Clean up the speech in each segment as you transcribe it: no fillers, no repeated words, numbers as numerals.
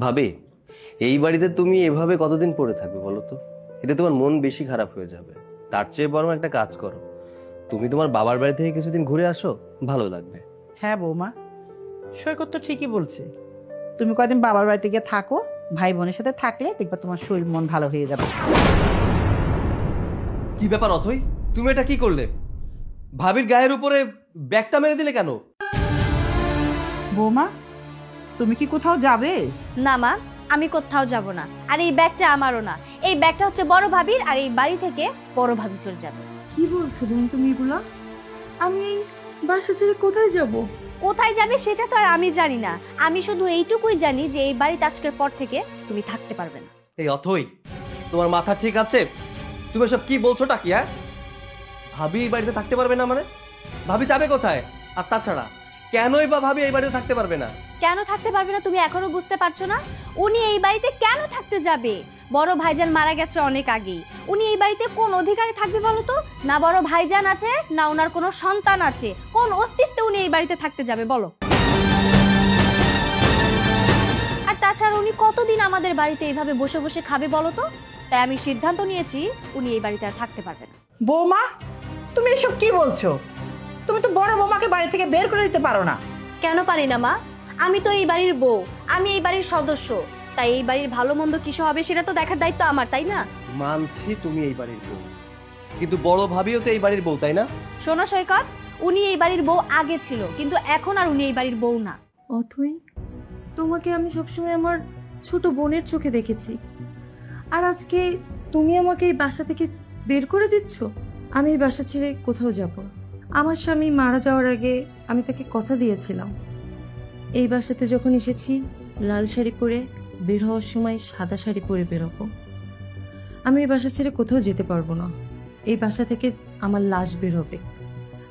ভাবি, এই বাড়িতে তুমি এভাবে কতদিন পড়ে থাকবে বলো তো? এতে তোমার মন বেশি খারাপ হয়ে যাবে। তার চেয়ে বরং একটা কাজ করো, তুমি তোমার বাবার বাড়ি থেকে কিছুদিন ঘুরে আসো, ভালো লাগবে। হ্যাঁ বৌমা, সৈকত তো ঠিকই বলছে। তুমি কয়দিন বাবার বাড়িতে গিয়ে থাকো, ভাই বোনের সাথে থাকলে দেখবা তোমার শরীর মন ভালো হয়ে যাবে। কি ব্যাপার অথই, তুমি এটা কি করলে? ভাবির গায়ের উপরে ব্যাগটা মেরে দিলে কেন? বৌমা, তুমি কি কোথাও যাবে? না মা, আমি কোথাও যাব না। আর এই ব্যাগটা আমারও না, এই ব্যাগটা হচ্ছে বড় ভাবির। আর এই বাড়ি থেকে বড় ভাবি চলে যাবে। কি বলছো তুমি এগুলা? আমি এই বাসা ছেড়ে কোথায় যাব? কোথায় যাবে সেটা তো আর আমি জানি না। আমি শুধু এইটুকুই জানি যে এই বাড়িতে আজকের পর থেকে তুমি থাকতে পারবে না। এই অথই, তোমার মাথা ঠিক আছে? তুমি সব কি বলছোটা কি? হ্যাঁ, ভাবি এই বাড়িতে থাকতে পারবে না মানে? ভাবি যাবে কোথায়? আর তাছাড়া কেনই বা ভাবি এই বাড়িতে থাকতে পারবে না? কেন থাকতে পারবে না তুমি এখনো বুঝতে পারছো না? উনি এই বাড়িতে কেন থাকতে যাবে? বড় ভাইজান মারা গেছে অনেক আগেই। উনি এই বাড়িতে কোন অধিকারে থাকবে বলো তো? না বড় ভাইজান আছে, না ওনার কোনো সন্তান আছে। কোন অস্তিত্বে উনি এই বাড়িতে থাকতে যাবে বলো? আর তাছাড়া উনি কতদিন আমাদের বাড়িতে এইভাবে বসে বসে খাবে বলো তো? তাই আমি সিদ্ধান্ত নিয়েছি উনি এই বাড়িতে আর থাকতে পারবে না। বৌমা, তুমি এসব কি বলছো? তুমি তো বড় বৌমাকে বাড়ি থেকে বের করে দিতে পারো না। কেন পারি না মা? আমি তো এই বাড়ির বউ, আমি এই বাড়ির সদস্য। তাই এই বাড়ির ভালো মন্দ কিছু হবে সেটা তো দেখার দায়িত্ব আমার, তাই না? মানছি তুমি এই বাড়ির বউ, কিন্তু বড় ভাবিও তো এই বাড়ির বউ, তাই না? শোনো সৈকত, উনি এই বাড়ির বউ আগে ছিল, কিন্তু এখন আর উনি এই বাড়ির বউ না। অথই, তোমাকে আমি সবসময় আমার ছোট বোনের চোখে দেখেছি, আর আজকে তুমি আমাকে এই বাসা থেকে বের করে দিচ্ছ। আমি এই বাসা ছেড়ে কোথাও যাব না। আমার স্বামী মারা যাওয়ার আগে আমি তাকে কথা দিয়েছিলাম, এই বাসাতে যখন এসেছি লাল শাড়ি পরে, বের হওয়ার সময় সাদা শাড়ি পরে বেরোবো। আমি এই বাসা ছেড়ে কোথাও যেতে পারবো না। এই বাসা থেকে আমার লাশ বের হবে,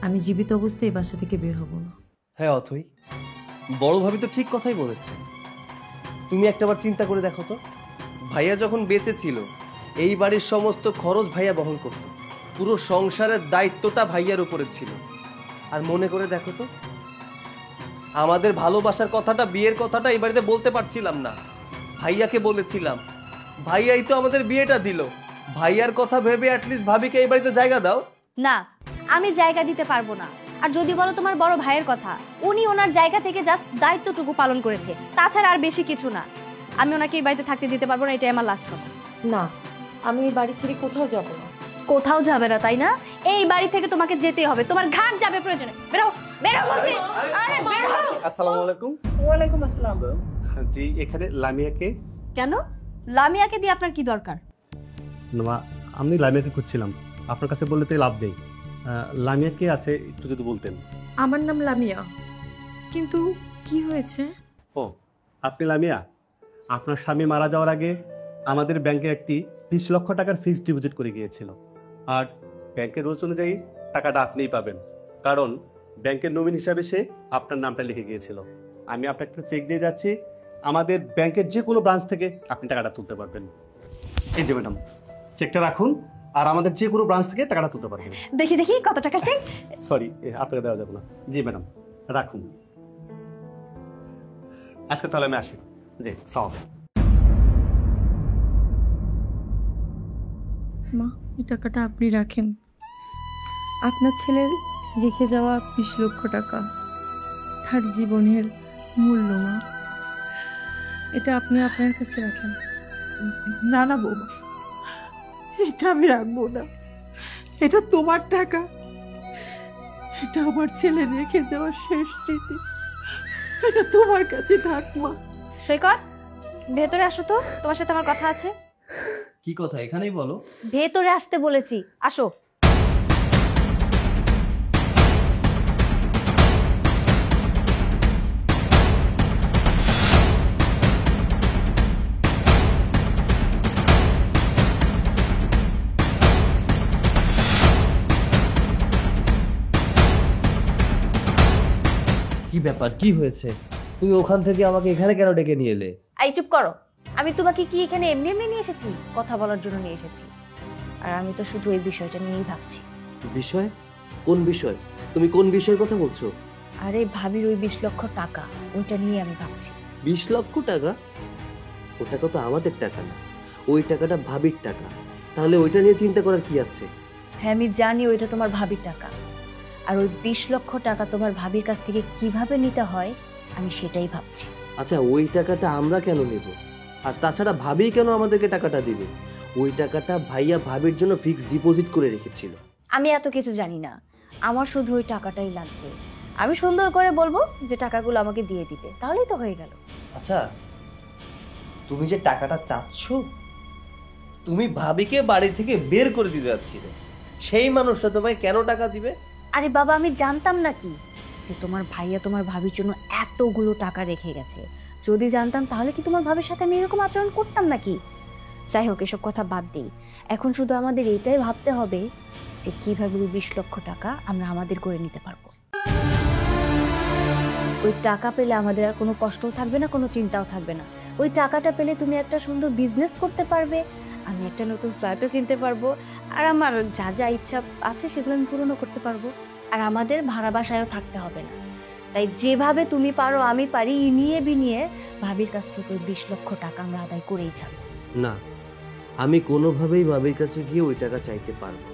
আমি জীবিত অবস্থায় এই বাসা থেকে বের হব না। হ্যাঁ অথই, বড় ভাবি তো ঠিক কথাই বলেছে। তুমি একটাবার চিন্তা করে দেখো তো, ভাইয়া যখন বেঁচে ছিল এই বাড়ির সমস্ত খরচ ভাইয়া বহন করত, পুরো সংসারের দায়িত্বটা ভাইয়ার উপরে ছিল। আর মনে করে দেখো তো, আমাদের ভালোবাসার কথাটা, বিয়ের কথাটা এই বাড়িতে বলতে পারছিলাম না, ভাইয়াকে বলেছিলাম। ভাইয়াই তো আমাদের বিয়েটা দিল। ভাইয়ার কথা ভেবে অ্যাটলিস্ট ভাবিকে এই বাড়িতে জায়গা দাও। না, আমি জায়গা দিতে পারবো না। আর যদি বলো তোমার বড় ভাইয়ের কথা, উনি ওনার জায়গা থেকে জাস্ট দায়িত্বটুকু পালন করেছে, তাছাড়া আর বেশি কিছু না। আমি ওনাকে এই বাড়িতে থাকতে দিতে পারবো না, এটাই আমার লাস্ট কথা। না, আমি এই বাড়ি ছেড়ে কোথাও যাব না। কোথাও যাবে না তাই না? এই বাড়ি থেকে তোমাকে যেতে হবে, তোমার ঘাট যাবে প্রয়োজনে। বেরো, বেরো বলছি। আরে বেরো। আসসালামু আলাইকুম। ওয়ালাইকুম আসসালাম। জি, এখানে লামিয়াকে? কেন? লামিয়াকে দিয়ে আপনার কি দরকার? না, আমি লামিয়াকে খুঁজছিলাম, আপনার কাছে বললে তো লাভ নেই। লামিয়াকে আছে একটু যদি বলতেন। আমার নাম লামিয়া, কিন্তু কি হয়েছে? ও, আপনি লামিয়া। আপনার স্বামী মারা যাওয়ার আগে আমাদের ব্যাংকে একটি 20 লক্ষ টাকার ফিক্সড ডিপোজিট করে গিয়েছিল, আর ব্যাংকের রুলস অনুযায়ী টাকাটা আপনিই পাবেন, কারণ ব্যাংকের নমিন হিসাবে সে আপনার নামটা লিখে গিয়েছিল। আমি আপনাকে একটা চেক দিয়ে যাচ্ছি, আমাদের ব্যাংকের যে কোনো ব্রাঞ্চ থেকে আপনি টাকাটা তুলতে পারবেন। এই যে ম্যাডাম, চেকটা রাখুন, আর আমাদের যে কোনো ব্রাঞ্চ থেকে টাকাটা তুলতে পারবেন। দেখি দেখি কত টাকা চেক। সরি, আপনাকে দেওয়া যাবে না। জি ম্যাডাম, রাখুন। আজকে তাহলে আমি আসি। জি, সালাম। মা, এই টাকাটা আপনি রাখেন। আপনার ছেলের রেখে যাওয়া 20 লক্ষ টাকা, তার জীবনের মূল্য। মা, এটা আপনি আপনার কাছে রাখেন। না না বৌমা, এটা আমি রাখবো না। এটা তোমার টাকা, এটা আমার ছেলে রেখে যাওয়ার শেষ স্মৃতি। এটা তোমার কাছে থাক মা। সৈকত, ভেতরে আসো তো, তোমার সাথে আমার কথা আছে। কি কথা? এখানেই বলো। ভেতরে আসতে বলেছি, আসো। কি ব্যাপার, কি হয়েছে? তুমি ওখান থেকে আমাকে এখানে কেন ডেকে নিয়ে এলে? আই চুপ করো। আমি তোমাকে কি এখানে এমনি এমনি নিয়ে এসেছি? কথা বলার জন্য নিয়ে এসেছি। আর আমি তো শুধু এই বিষয়টা নিয়েই ভাবছি। বিষয়? কোন বিষয়? তুমি কোন বিষয়ের কথা বলছো? আরে ভাবির ওই 20 লক্ষ টাকা, ওইটা নিয়ে আমি ভাবছি। 20 লক্ষ টাকা? ও টাকা তো আমাদের টাকা না, ওই টাকাটা ভাবির টাকা। তাহলে ওইটা নিয়ে চিন্তা করার কি আছে? হ্যাঁ আমি জানি ওইটা তোমার ভাবির টাকা, আর ওই 20 লক্ষ টাকা তোমার ভাবির কাছ থেকে কিভাবে নিতে হয় আমি সেটাই ভাবছি। আচ্ছা, ওই টাকাটা আমরা কেন নেব? আর তাছাড়া ভাবি কেন আমাদেরকে টাকাটা দিবে? ওই টাকাটা ভাইয়া ভাবির জন্য ফিক্সড ডিপোজিট করে রেখেছিল। আমি এত কিছু জানি না, আমার শুধু ওই টাকাটাই লাগবে। আমি সুন্দর করে বলবো যে টাকাগুলো আমাকে দিয়ে দিতে, তাহলেই তো হয়ে গেল। আচ্ছা, তুমি যে টাকাটা চাচ্ছ, তুমি ভাবিকে বাড়ি থেকে বের করে দিতে যাচ্ছিলে, সেই মানুষটা তোমায় কেন টাকা দিবে? আরে বাবা, আমি জানতাম নাকি যে তোমার ভাইয়া তোমার ভাবির জন্য এতগুলো টাকা রেখে গেছে? যদি জানতাম তাহলে কি তোমার ভাবির সাথে আমি এরকম আচরণ করতাম নাকি? যাই হোক, এসব কথা বাদ দিই। এখন শুধু আমাদের এইটাই ভাবতে হবে যে কিভাবে ওই 20 লক্ষ টাকা আমরা আমাদের করে নিতে পারবো। ওই টাকা পেলে আমাদের আর কোনো কষ্টও থাকবে না, কোনো চিন্তাও থাকবে না। ওই টাকাটা পেলে তুমি একটা সুন্দর বিজনেস করতে পারবে, আমি একটা নতুন ফ্ল্যাটও কিনতে পারবো, আর আমার যা যা ইচ্ছা আছে সেগুলো আমি পূরণও করতে পারবো। আর আমাদের ভাড়া বাসায়ও থাকতে হবে না। তাই যেভাবে তুমি পারো আমি পারি, নিয়ে বিনিয়ে ভাবির কাছ থেকে ওই 20 লক্ষ টাকা আমরা আদায় করেই ছাড়বো। না, আমি কোনোভাবেই ভাবির কাছে গিয়ে ওই টাকা চাইতে পারবো।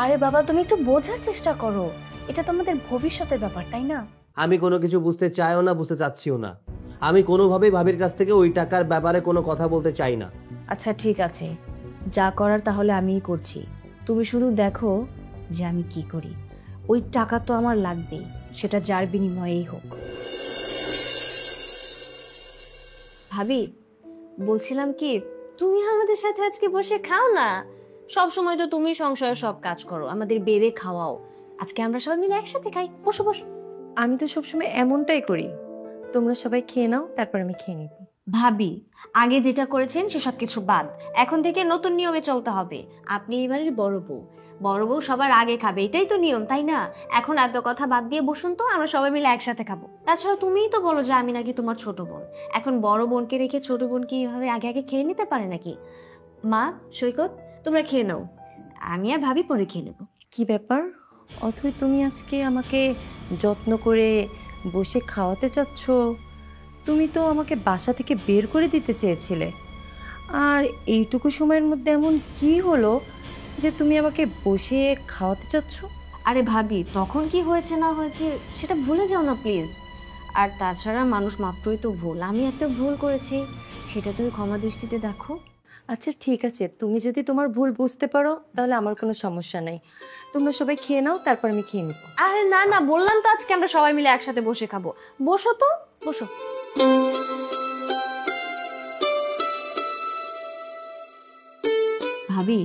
আরে বাবা, তুমি একটু বোঝার চেষ্টা করো, এটা তো আমাদের ভবিষ্যতের ব্যাপার, তাই না? আমি কোনো কিছু বুঝতে চাইও না, বুঝতে চাচ্ছিও না। আমি কোনোভাবেই ভাবির কাছ থেকে ওই টাকার ব্যাপারে কোনো কথা বলতে চাই না। আচ্ছা ঠিক আছে, যা করার তাহলে আমিই করছি। তুমি শুধু দেখো যে আমি কি করি। ওই টাকা তো আমার লাগবেই, সেটা যার বিনিময়েই হোক। ভাবি, বলছিলাম কি, তুমি আমাদের সাথে আজকে বসে খাও না। সব সময় তো তুমি সংসারে সব কাজ করো, আমাদের বেড়ে খাওয়াও। আজকে আমরা সবাই মিলে একসাথে খাই, বসো বসো। আমি তো সবসময় এমনটাই করি, তোমরা সবাই খেয়ে নাও, তারপর আমি খেয়ে নিব। ভাবি, আগে যেটা করেছেন সেসব কিছু বাদ, এখন থেকে নতুন নিয়মে চলতে হবে। আপনি এবারের বড় বউ, বড় বউ সবার আগে খাবে, এটাই তো নিয়ম, তাই না? এখন এত কথা বাদ দিয়ে বসুন তো, আমরা সবাই মিলে একসাথে খাবো। তাছাড়া তুমিই তো বলো যে আমি নাকি তোমার ছোট বোন, এখন বড় বোনকে রেখে ছোট বোনকে এভাবে আগে আগে খেয়ে নিতে পারে নাকি? মা, সৈকত, তোমরা খেয়ে নাও, আমি আর ভাবি পরে খেয়ে নেবো। কি ব্যাপার অথই, তুমি আজকে আমাকে যত্ন করে বসে খাওয়াতে চাচ্ছ? তুমি তো আমাকে বাসা থেকে বের করে দিতে চেয়েছিলে, আর এইটুকু সময়ের মধ্যে এমন কি হলো যে তুমি আমাকে বসে খাওয়াতে চাচ্ছ? আরে ভাবি, তখন কি হয়েছে না হয়েছে সেটা ভুলে যাও না প্লিজ। আর তাছাড়া মানুষ মাত্রই তো ভুল, আমি একটা ভুল করেছি, সেটা তুমি ক্ষমা দৃষ্টিতে দেখো। আচ্ছা ঠিক আছে, তুমি যদি তোমার ভুল বুঝতে পারো তাহলে আমার কোনো সমস্যা নেই। তোমরা সবাই খেয়ে নাও, তারপর আমি খেয়ে নিব। আরে না না, বললাম তো আজকে আমরা সবাই মিলে একসাথে বসে খাবো। বসো তো, বসো। ভাবি,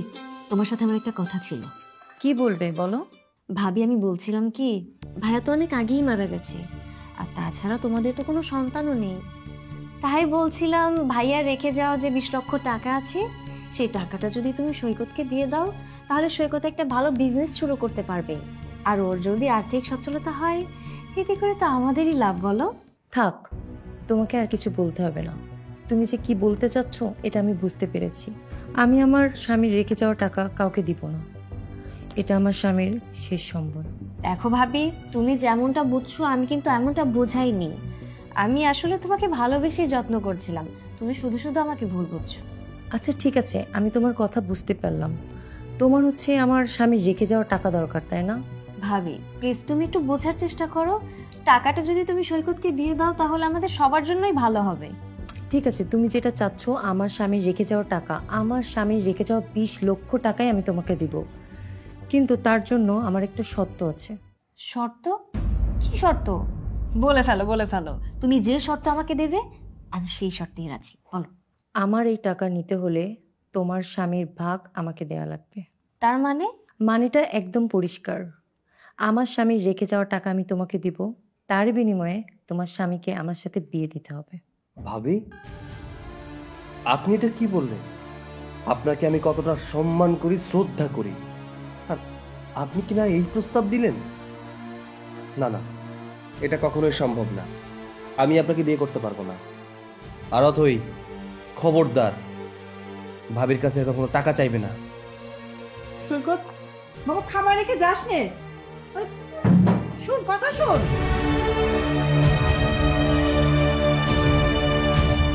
তোমার সাথে আমার একটা কথা ছিল। কি বলবে বলো? ভাবি, আমি বলছিলাম কি, ভাইয়া তো অনেক আগেই মারা গেছে, আর তাছাড়া তোমাদের তো কোনো সন্তানও নেই। তাই বলছিলাম, ভাইয়া রেখে যাওয়া যে 20 লক্ষ টাকা আছে, সেই টাকাটা যদি তুমি সৈকতকে দিয়ে দাও, তাহলে সৈকত একটা ভালো বিজনেস শুরু করতে পারবে। আর ওর যদি আর্থিক সচ্ছলতা হয়, এতে করে তো আমাদেরই লাভ, বলো? থাক, তোমাকে আর কিছু বলতে হবে না। তুমি যে কি বলতে চাচ্ছ এটা আমি বুঝতে পেরেছি। আমি আমার স্বামীর রেখে যাওয়া টাকা কাউকে দিব না, এটা আমার স্বামীর শেষ সম্বল। দেখো ভাবি, তুমি যেমনটা বুঝছো আমি কিন্তু এমনটা বোঝাইনি। আমি আসলে তোমাকে ভালোবেসে যত্ন করছিলাম, তুমি শুধু শুধু আমাকে ভুল বুঝছো। আচ্ছা ঠিক আছে, আমি তোমার কথা বুঝতে পারলাম। তোমার হচ্ছে আমার স্বামীর রেখে যাওয়া টাকা দরকার, তাই না? ভাবি প্লিজ, তুমি একটু বোঝার চেষ্টা করো। টাকাটা যদি তুমি সৈকতকে দিয়ে দাও, তাহলে আমাদের সবার জন্যই ভালো হবে। ঠিক আছে, তুমি যেটা চাচ্ছ, আমার স্বামীর রেখে যাওয়া টাকা, আমার স্বামীর রেখে যাওয়া 20 লক্ষ টাকাই আমি তোমাকে দিব, কিন্তু তার জন্য আমার একটা শর্ত আছে। শর্ত? কি শর্ত? বলে ফেলো, বলে ফেলো। তুমি যে শর্ত আমাকে দেবে আমি সেই শর্তেই রাজি, বলো। আমার এই টাকা নিতে হলে তোমার স্বামীর ভাগ আমাকে দেয়া লাগবে। তার মানে? মানেটা একদম পরিষ্কার। আমার স্বামীর রেখে যাওয়া টাকা আমি তোমাকে দিব, তার বিনিময়ে তোমার স্বামীকে আমার সাথে বিয়ে দিতে হবে। ভাবি, আপনি এটা কি বললেন? আপনাকে আমি কতটা সম্মান করি, শ্রদ্ধা করি, আর আপনি কিনা এই প্রস্তাব দিলেন? না না, এটা কখনোই সম্ভব না। আমি আপনাকে বিয়ে করতে পারবো না। আর অথই, খবরদার, ভাবির কাছে কখনো টাকা চাইবে না। সৈকত বাবা, খাবার রেখে যাস নে। শোন, কথা শোন।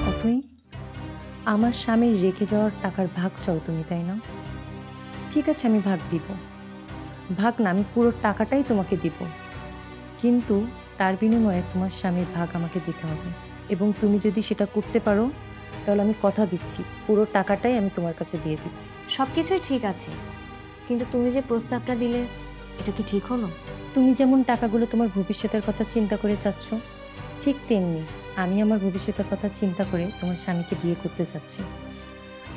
অথই, আমার স্বামীর রেখে যাওয়ার টাকার ভাগ চাও তুমি, তাই না? ঠিক আছে, আমি ভাগ দিব। ভাগ না, আমি পুরো টাকাটাই তোমাকে দিব, কিন্তু তার বিনিময়ে তোমার স্বামীর ভাগ আমাকে দিতে হবে। এবং তুমি যদি সেটা করতে পারো তাহলে আমি কথা দিচ্ছি পুরো টাকাটাই আমি তোমার কাছে দিয়ে দিব। সব কিছুই ঠিক আছে, কিন্তু তুমি যে প্রস্তাবটা দিলে এটা কি ঠিক হলো? তুমি যেমন টাকাগুলো তোমার ভবিষ্যতের কথা চিন্তা করে চাচ্ছ, ঠিক তেমনি আমি আমার ভবিষ্যতের কথা চিন্তা করে তোমার স্বামীকে বিয়ে করতে চাচ্ছি।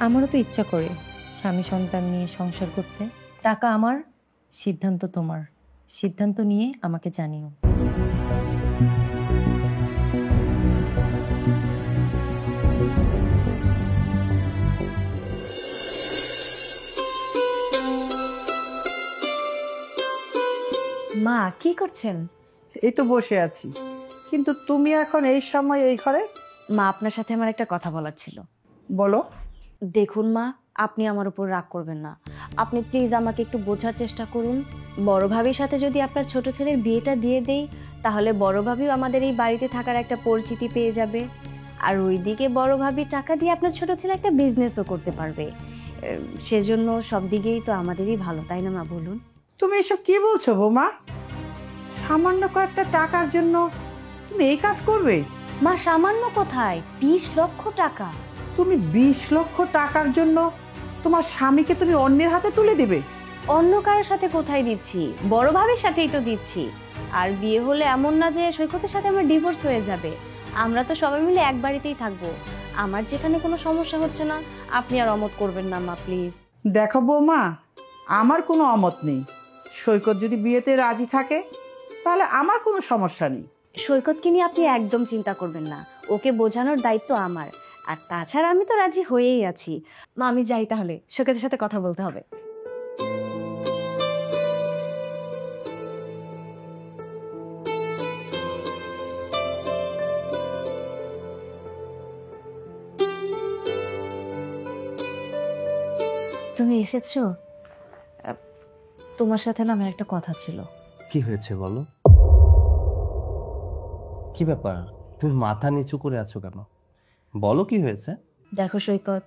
আমারও তো ইচ্ছা করে স্বামী সন্তান নিয়ে সংসার করতে। টাকা আমার, সিদ্ধান্ত তোমার। সিদ্ধান্ত নিয়ে আমাকে জানিও। মা কি করছেন? এই তো বসে আছি, কিন্তু তুমি এখন এই সময় এই ঘরে? মা আপনার সাথে আমার একটা কথা বলার ছিল। বলো। দেখুন মা, আপনি আমার উপর রাগ করবেন না। আপনি প্লিজ আমাকে একটু বোঝার চেষ্টা করুন। বড় ভাবির সাথে যদি আপনার ছোট ছেলের বিয়েটা দিয়ে দেই, তাহলে বড় ভাবিও আমাদের এই বাড়িতে থাকার একটা পরিচিতি পেয়ে যাবে। আর ওইদিকে বড় ভাবি টাকা দিয়ে আপনার ছোট ছেলে একটা বিজনেসও করতে পারবে। সেজন্য সব দিকেই তো আমাদেরই ভালো, তাই না মা বলুন? তুমি এসব কি বলছো বৌমা? সামান্য কয়েকটা টাকার জন্য তুমি এই কাজ করবে? মা সামান্য কোথায়, 20 লক্ষ টাকা। তুমি 20 লক্ষ টাকার জন্য তোমার স্বামীকে তুমি অন্যের হাতে তুলে দিবে? অন্য কারোর সাথে কোথায় দিচ্ছি, বড় ভাবির সাথেই তো দিচ্ছি। আর বিয়ে হলে এমন না যে সৈকতের সাথে আমার ডিভোর্স হয়ে যাবে। আমরা তো সবাই মিলে এক বাড়িতেই থাকবো। আমার যেখানে কোনো সমস্যা হচ্ছে না, আপনি আর অমত করবেন না মা প্লিজ। দেখো বৌমা, আমার কোনো অমত নেই। সৈকত যদি বিয়েতে রাজি থাকে তাহলে আমার কোনো সমস্যা নেই। সৈকতকে নিয়ে আপনি একদম চিন্তা করবেন না, ওকে বোঝানোর দায়িত্ব আমার। আর তাছাড়া আমি তো রাজি হয়েই আছি। মা আমি যাই তাহলে, সৈকতের সাথে কথা বলতে হবে। তুমি এসেছো? তোমার সাথে না আমার একটা কথা ছিল। কি হয়েছে বলো? কি ব্যাপার, তুমি মাথা নিচু করে আছো কেন? বলো কি হয়েছে। দেখো সৈকত,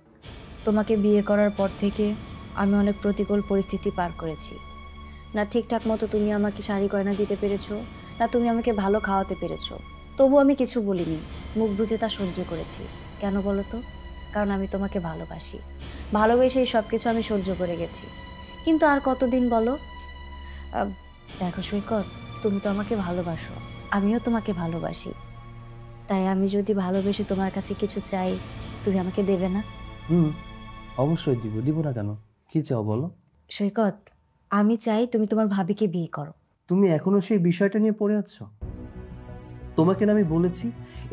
তোমাকে বিয়ে করার পর থেকে আমি অনেক প্রতিকূল পরিস্থিতি পার করেছি। না ঠিকঠাক মতো তুমি আমাকে শাড়ি গয়না দিতে পেরেছো, না তুমি আমাকে ভালো খাওয়াতে পেরেছো। তবু আমি কিছু বলিনি, মুখ বুজে তা সহ্য করেছি। কেন বলো তো? কারণ আমি তোমাকে ভালোবাসি। ভালোবেসে এই সব কিছু আমি সহ্য করে গেছি। কিন্তু আর কতদিন বলো? দেখো সৈকত, তুমি তো আমাকে ভালোবাসো, আমিও তোমাকে ভালোবাসি। তাই আমি যদি ভালোবেসে তোমার কাছে কিছু চাই, তুমি আমাকে দেবে না? অবশ্যই দিব, দিব না কেন? কি চাও বলো। সৈকত, আমি চাই তুমি তোমার ভাবিকে বিয়ে করো। তুমি এখনো সেই বিষয়টা নিয়ে পড়ে আছো? তোমাকে না আমি বলেছি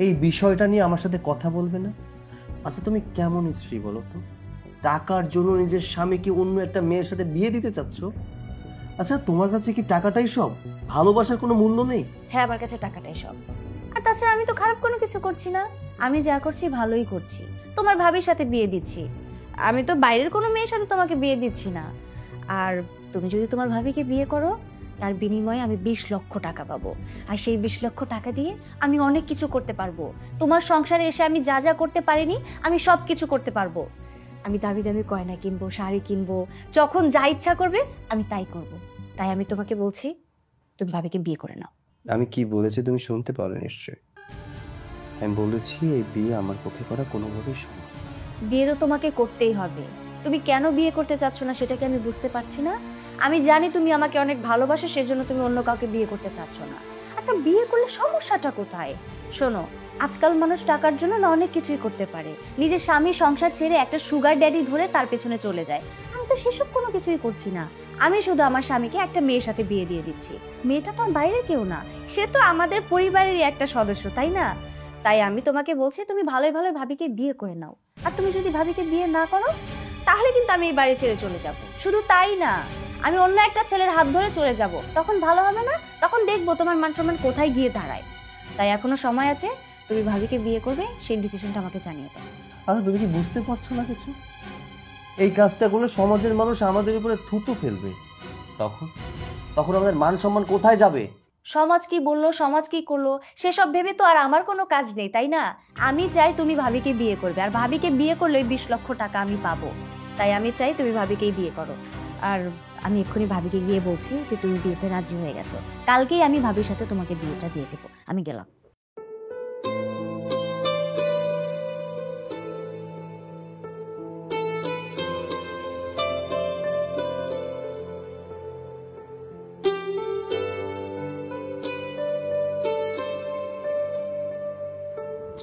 এই বিষয়টা নিয়ে আমার সাথে কথা বলবে না? আচ্ছা তুমি কেমন স্ত্রী বলো তো? টাকার জন্য নিজের স্বামীকে অন্য একটা মেয়ের সাথে বিয়ে দিতে চাচ্ছ? আচ্ছা তোমার কাছে কি টাকাটাই সব? ভালোবাসার কোনো মূল্য নেই? হ্যাঁ, আমার কাছে টাকাটাই সব। আর তাছাড়া আমি তো খারাপ কোনো কিছু করছি না। আমি যা করছি ভালোই করছি। তোমার ভাবির সাথে বিয়ে দিচ্ছি, আমি তো বাইরের কোনো মেয়ের সাথে তোমাকে বিয়ে দিচ্ছি না। আর তুমি যদি তোমার ভাবিকে বিয়ে করো, তার বিনিময়ে আমি 20 লক্ষ টাকা পাবো। আর সেই 20 লক্ষ টাকা দিয়ে আমি অনেক কিছু করতে পারবো। তোমার সংসারে এসে আমি যা যা করতে পারিনি, আমি সব কিছু করতে পারবো। আমি দামি দামি গয়না কিনবো, শাড়ি কিনবো, যখন যা ইচ্ছা করবে আমি তাই করব। তাই আমি তোমাকে বলছি, তুমি ভাবিকে বিয়ে করে নাও। আমি কি বলেছি তুমি শুনতে পারো নিশ্চয়ই। আমি বলেছি এই বিয়ে আমার পক্ষে করা কোনোভাবেই সম্ভব। বিয়ে তো তোমাকে করতেই হবে। তুমি কেন বিয়ে করতে চাচ্ছ না সেটা কি আমি বুঝতে পারছি না? আমি জানি তুমি আমাকে অনেক ভালোবাসো, সেজন্য তুমি অন্য কাউকে বিয়ে করতে চাচ্ছ না। আচ্ছা বিয়ে করলে সমস্যাটা কোথায়? শোনো, আজকাল মানুষ টাকার জন্য না অনেক কিছুই করতে পারে। নিজের স্বামী সংসার ছেড়ে একটা সুগার ড্যাডি ধরে তার পেছনে চলে যায়। আমি তো সেসব কোনো কিছুই করছি না। আমি শুধু আমার স্বামীকে একটা মেয়ের সাথে বিয়ে দিয়ে দিচ্ছি। মেয়েটা তো বাইরে কেউ না, সে তো আমাদের পরিবারেরই একটা সদস্য, তাই না? তাই আমি তোমাকে বলছি তুমি ভালোই ভালো ভাবিকে বিয়ে করে নাও। আর তুমি যদি ভাবিকে বিয়ে না করো, তাহলে কিন্তু আমি এই বাড়ি ছেড়ে চলে যাব। শুধু তাই না, আমি অন্য একটা ছেলের হাত ধরে চলে যাব। তখন ভালো হবে না? তখন দেখবো তোমার মান সম্মান কোথায় গিয়ে দাঁড়ায়। তাই এখনো সময় আছে, তুমি ভাবিকে বিয়ে করবে, সেই ডিসিশনটা আমাকে জানিয়ে দাও। আচ্ছা তুমি কি বুঝতে পারছো না কিছু? এই কাজটা করলে সমাজের মানুষ আমাদের উপরে থুতু ফেলবে। তখন তখন আমাদের মান সম্মান কোথায় যাবে? সমাজ কি বললো, সমাজ কি করলো, সেসব ভেবে তো আর আমার কোনো কাজ নেই, তাই না? আমি চাই তুমি ভাবিকে বিয়ে করবে, আর ভাবিকে বিয়ে করলে 20 লক্ষ টাকা আমি পাবো। তাই আমি চাই তুমি ভাবিকেই বিয়ে করো। আর আমি এক্ষুনি ভাবিকে গিয়ে বলছি যে তুমি বিয়েতে রাজি হয়ে গেছো। কালকেই আমি ভাবির সাথে তোমাকে বিয়েটা দিয়ে দেবো। আমি গেলাম।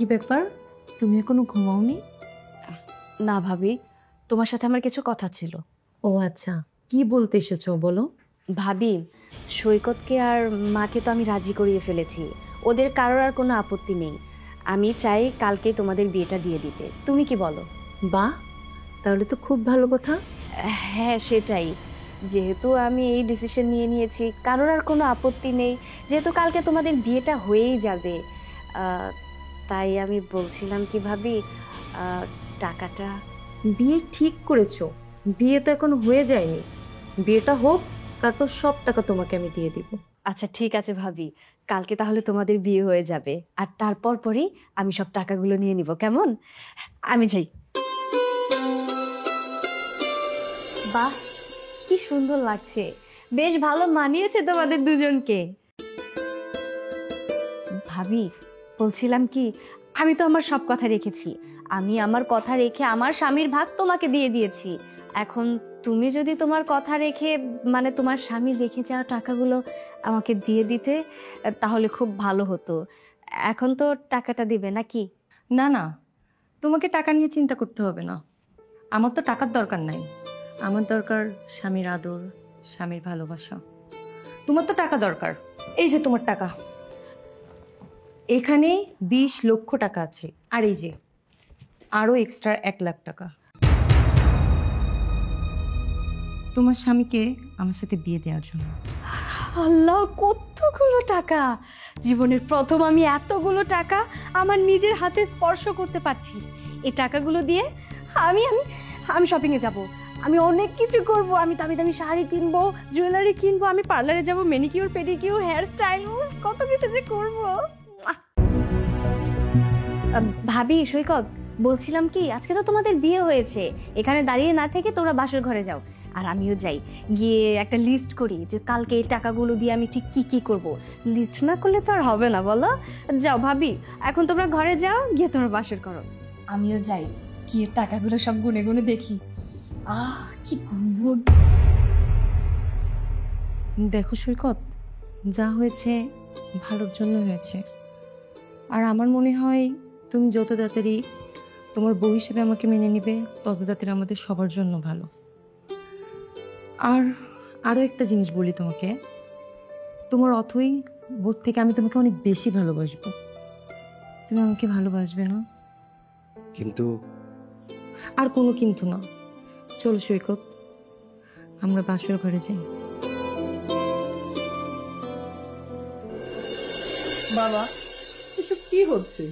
কি ব্যাপার, তুমি এখনো ঘুমাওনি? না ভাবি, তোমার সাথে আমার কিছু কথা ছিল। ও আচ্ছা, কি বলতে এসেছো বলো। ভাবি, সৈকতকে আর মাকে তো আমি রাজি করিয়ে ফেলেছি। ওদের কারোর আর কোনো আপত্তি নেই। আমি চাই কালকে তোমাদের বিয়েটা দিয়ে দিতে। তুমি কি বলো? বাহ, তাহলে তো খুব ভালো কথা। হ্যাঁ সেটাই। যেহেতু আমি এই ডিসিশন নিয়ে নিয়েছি, কারোর আর কোনো আপত্তি নেই, যেহেতু কালকে তোমাদের বিয়েটা হয়েই যাবে, তাই আমি বলছিলাম কি ভাবি, টাকাটা। বিয়ে ঠিক করেছো, বিয়ে তো এখন হয়ে যায়নি। বিয়েটা হোক, তারপর সব টাকা তোমাকে আমি দিয়ে দিব। আচ্ছা ঠিক আছে ভাবি, কালকে তাহলে তোমাদের বিয়ে হয়ে যাবে, আর তারপর পরেই আমি সব টাকাগুলো নিয়ে নিব, কেমন? আমি যাই। বাহ, কি সুন্দর লাগছে, বেশ ভালো মানিয়েছে তোমাদের দুজনকে। ভাবি, বলছিলাম কি, আমি তো আমার সব কথা রেখেছি। আমি আমার কথা রেখে আমার স্বামীর ভাগ তোমাকে দিয়ে দিয়েছি। এখন তুমি যদি তোমার কথা রেখে, মানে তোমার স্বামীর রেখে যাওয়া টাকাগুলো আমাকে দিয়ে দিতে, তাহলে খুব ভালো হতো। এখন তো টাকাটা দিবে নাকি? না না, তোমাকে টাকা নিয়ে চিন্তা করতে হবে না। আমার তো টাকার দরকার নাই, আমার দরকার স্বামীর আদর, স্বামীর ভালোবাসা। তোমার তো টাকা দরকার। এই যে তোমার টাকা, এখানে 20 লক্ষ টাকা আছে, আর এই যে আরো এক্সট্রা 1 লাখ টাকা। তোমার স্বামীকে আমার সাথে বিয়ে দেওয়ার জন্য। আল্লাহ, কতগুলো টাকা! জীবনের প্রথম আমি এতগুলো টাকা আমার নিজের হাতে স্পর্শ করতে পারছি। এই টাকাগুলো দিয়ে আমি আমি আমি শপিংয়ে যাব, আমি অনেক কিছু করব। আমি দামি দামি শাড়ি কিনবো, জুয়েলারি কিনবো, আমি পার্লারে যাব, ম্যানিকিউর পেডিকিউর, হেয়ার স্টাইল, কত কিছু যে করব। ভাবি, সৈকত, বলছিলাম কি, আজকে তো তোমাদের বিয়ে হয়েছে, এখানে দাঁড়িয়ে না থেকে তোমরা বাসর ঘরে যাও, আর আমিও যাই, গিয়ে একটা লিস্ট করি যে কালকে এই টাকাগুলো দিয়ে আমি ঠিক কি কি করব। লিস্ট না করলে তো আর হবে না, বলো? যাও ভাবি, এখন তোমরা ঘরে যাও, গিয়ে তোমরা বাসর করো, আমিও যাই, গিয়ে টাকাগুলো সব গুনে গুনে দেখি। কি গুড। দেখো সৈকত, যা হয়েছে ভালোর জন্য হয়েছে। আর আমার মনে হয় তুমি যত তাড়াতাড়ি তোমার বউ হিসেবে আমাকে মেনে নিবে, তত তাড়াতাড়ি আমাদের সবার জন্য ভালো। আর আরও একটা জিনিস বলি তোমাকে, তোমার অথই বোধ থেকে আমি তোমাকে অনেক বেশি ভালোবাসবো। তুমি আমাকে ভালোবাসবে না? কিন্তু আর কোনো কিন্তু না। চলো সৈকত, আমরা বাসর ঘরে যাই। বাবা, এসব কি হচ্ছে?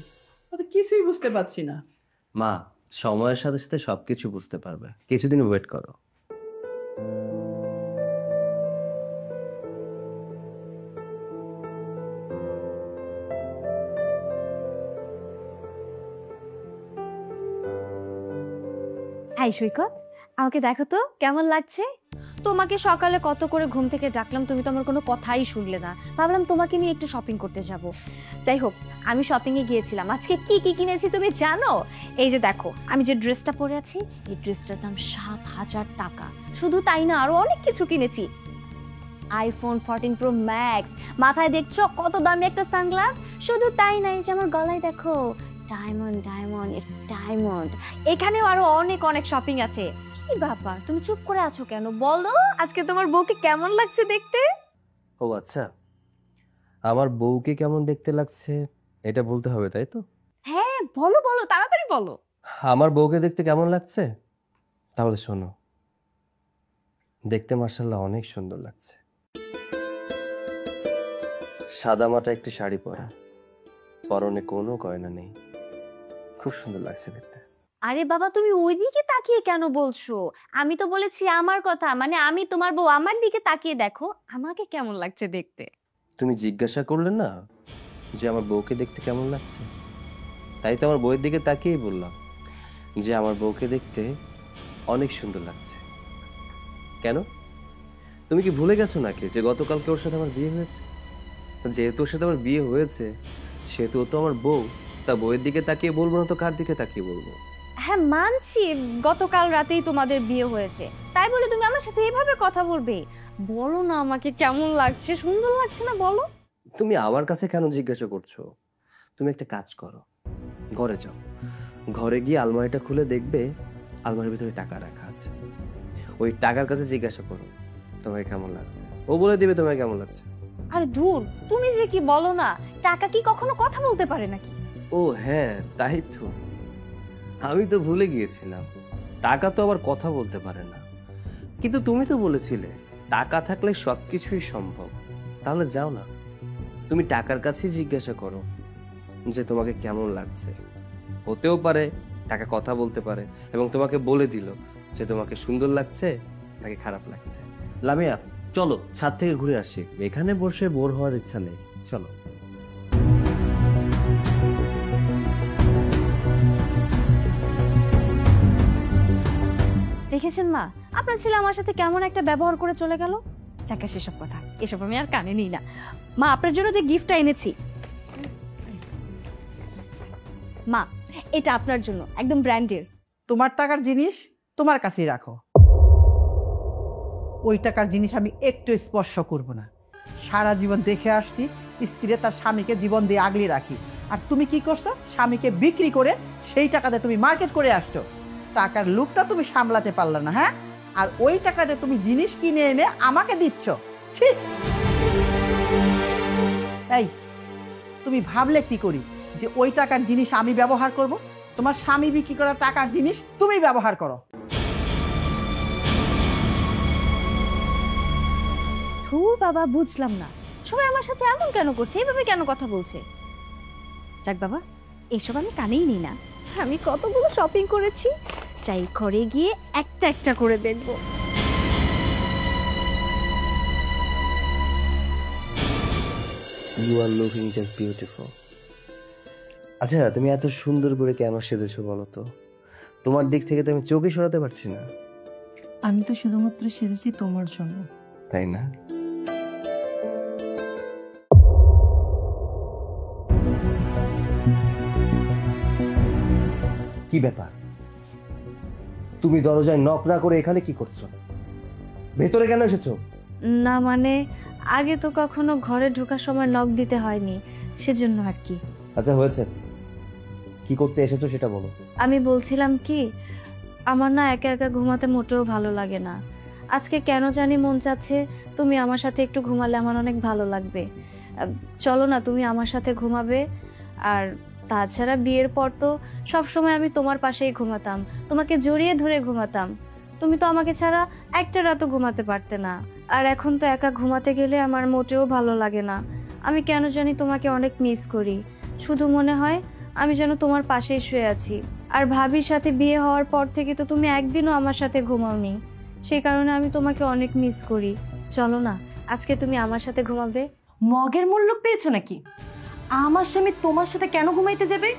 আমি তো কিছুই বুঝতে পারছি না। মা, সময়ের সাথে সাথে সবকিছু বুঝতে পারবে, কিছুদিন ওয়েট করো। হাই সৈকত, আমাকে দেখো তো কেমন লাগছে। তোমাকে সকালে কত করে ঘুম থেকে ডাকলাম, তুমি তো আমার কোনো কথাই শুনলে না। ভাবলাম তোমাকে নিয়ে একটু শপিং করতে যাব। যাই হোক, আমি শপিং এ গিয়েছিলাম। আজকে কি কি কিনেছি তুমি জানো? এই যে দেখো, আমি যে ড্রেসটা পরে আছি, এই ড্রেসটার দাম 7,000 টাকা। শুধু তাই না, আরো অনেক কিছু কিনেছি। আইফোন 14 প্রো ম্যাক্স, মাথায় দেখছো কত দামি একটা সানগ্লাস। শুধু তাই না, এই যে আমার গলায় দেখো ডায়মন্ড, ডায়মন্ড, ইটস ডায়মন্ড। এখানেও আরো অনেক অনেক শপিং আছে। কি ব্যাপার, তুমি চুপ করে আছো কেন? বলো, আজকে তোমার বউকে কেমন লাগছে দেখতে? ও আচ্ছা, আমার বউকে কেমন দেখতে লাগছে এটা বলতে হবে, তাই তো? হ্যাঁ বলো বলো, তাড়াতাড়ি বলো। আমার বউকে দেখতে কেমন লাগছে তাহলে শোনো। দেখতে মাশাআল্লাহ অনেক সুন্দর লাগছে। সাদামাটা একটি শাড়ি পরা, পরনে কোনো গয়না নেই, খুব সুন্দর লাগছে দেখতে। আরে বাবা, তুমি ওইদিকে তাকিয়ে কেন বলছো? আমি তো বলেছি আমার কথা, মানে আমি তোমার বউ, আমার দিকে তাকিয়ে দেখো আমাকে কেমন লাগছে দেখতে। তুমি জিজ্ঞাসা করলে না যে আমার বউকে দেখতে কেমন লাগছে, তাই তো আমার বউয়ের দিকে তাকিয়েই বললাম যে আমার বউকে দেখতে অনেক সুন্দর লাগছে। কেন, তুমি কি ভুলে গেছো নাকি যে গতকালকে ওর সাথে আমার বিয়ে হয়েছে? যেহেতু ওর সাথে আমার বিয়ে হয়েছে সেহেতু ও তো আমার বউ, তা বউয়ের দিকে তাকিয়ে বলবো না তো কার দিকে তাকিয়ে বলবো? হ্যাঁ মানছি, গতকাল রাতেই তোমাদের বিয়ে হয়েছে, তাই বলে তুমি আমার সাথে এইভাবে কথা বলবে? বলো না আমাকে কেমন লাগছে, সুন্দর লাগছে না বলো? তুমি আমার কাছে কেন জিজ্ঞাসা করছো? তুমি একটা কাজ করো, ঘরে যাও, ঘরে গিয়ে আলমারিটা খুলে দেখবে আলমারির ভিতরে টাকা রাখা আছে। ওই টাকার কাছে জিজ্ঞাসা করো তোমাকে কেমন লাগছে, ও বলে দিবে তোমাকে কেমন লাগছে। আরে দূর, তুমি যে কি বলো না, টাকা কি কখনো কথা বলতে পারে নাকি? ও হ্যাঁ, তাই তো, আমি তো ভুলে গিয়েছিলাম, টাকা তো আবার কথা বলতে পারে না। কিন্তু তুমি তো বলেছিলে টাকা থাকলে সবকিছুই সম্ভব। তাহলে যাও না, তুমি টাকার কাছেই জিজ্ঞাসা করো যে তোমাকে কেমন লাগছে। হতেও পারে টাকা কথা বলতে পারে এবং তোমাকে বলে দিল যে তোমাকে সুন্দর লাগছে নাকি খারাপ লাগছে। লামিয়া চলো ছাদ থেকে ঘুরে আসি, এখানে বসে বোর হওয়ার ইচ্ছা নেই, চলো। দেখেছেন মা, আপনার ছেলে আমার সাথে কেমন একটা ব্যবহার করে চলে গেল। যাকে সেসব কথা, এসব আমি আর কানে নিই না। মা আপনার জন্য যে গিফটটা এনেছি, মা এটা আপনার জন্য, একদম ব্র্যান্ডের। তোমার টাকার জিনিস তোমার কাছেই রাখো, ওই টাকার জিনিস আমি একটু স্পর্শ করব না। সারা জীবন দেখে আসছি স্ত্রী তার স্বামীকে জীবন দিয়ে আগলে রাখি, আর তুমি কি করছো? স্বামীকে বিক্রি করে সেই টাকাতে তুমি মার্কেট করে আসছো। টাকার লুকটা তুমি সামলাতে পারলে না, হ্যাঁ? আর ওই টাকাতে তুমি জিনিস কিনে এনে আমাকে দিচ্ছ। ছি! এই তুমি ভাবলে কি করি যে ওই টাকার জিনিস আমি ব্যবহার করব? তোমার স্বামী বিক্রি করা টাকার জিনিস তুমি ব্যবহার করো। ধুর বাবা, বুঝলাম না সবাই আমার সাথে এমন কেন করছে, এইভাবে কেন কথা বলছে। যাক বাবা, এসব আমি কানেই নিই না। আমি কতগুলো শপিং করেছি, চাই ঘরে গিয়ে একটা একটা করে দেখবো। You are looking just beautiful. আচ্ছা তুমি এত সুন্দর করে কেন সেজেছো বলো তো? তোমার দিক থেকে তো আমি চোখই সরাতে পারছি না। আমি তো শুধুমাত্র সেজেছি তোমার জন্য। তাই না? কি ব্যাপার, তুমি দরজায় নক না করে এখানে কি করছো? ভেতরে কেন এসেছো? না মানে আগে তো কখনো ঘরে ঢোকার সময় নক দিতে হয়নি, সেজন্য আর কি। আচ্ছা হয়েছে, কি করতে এসেছো সেটা বলো। আমি বলছিলাম কি, আমার না একা একা ঘুমাতে মোটেও ভালো লাগে না। আজকে কেন জানি মন চাচ্ছে তুমি আমার সাথে একটু ঘুমালে আমার অনেক ভালো লাগবে। চলো না, তুমি আমার সাথে ঘুমাবে। আর তাছাড়া বিয়ের পর তো সব সময় আমি তোমার পাশেই ঘুমাতাম, তোমাকে জড়িয়ে ধরে ঘুমাতাম। তুমি তো আমাকে ছাড়া একটা রাতও ঘুমাতে পারতে না। আর এখন তো একা ঘুমাতে গেলে আমার মোটেও ভালো লাগে না। আমি কেন জানি তোমাকে অনেক মিস করি। শুধু মনে হয় আমি যেন তোমার পাশেই শুয়ে আছি। আর ভাবির সাথে বিয়ে হওয়ার পর থেকে তো তুমি একদিনও আমার সাথে ঘুমাওনি, সেই কারণে আমি তোমাকে অনেক মিস করি। চলো না, আজকে তুমি আমার সাথে ঘুমাবে। মগের মূল্য পেয়েছো নাকি? আমার স্বামী তোমার সাথে কেন ঘুমাইতে যাবে?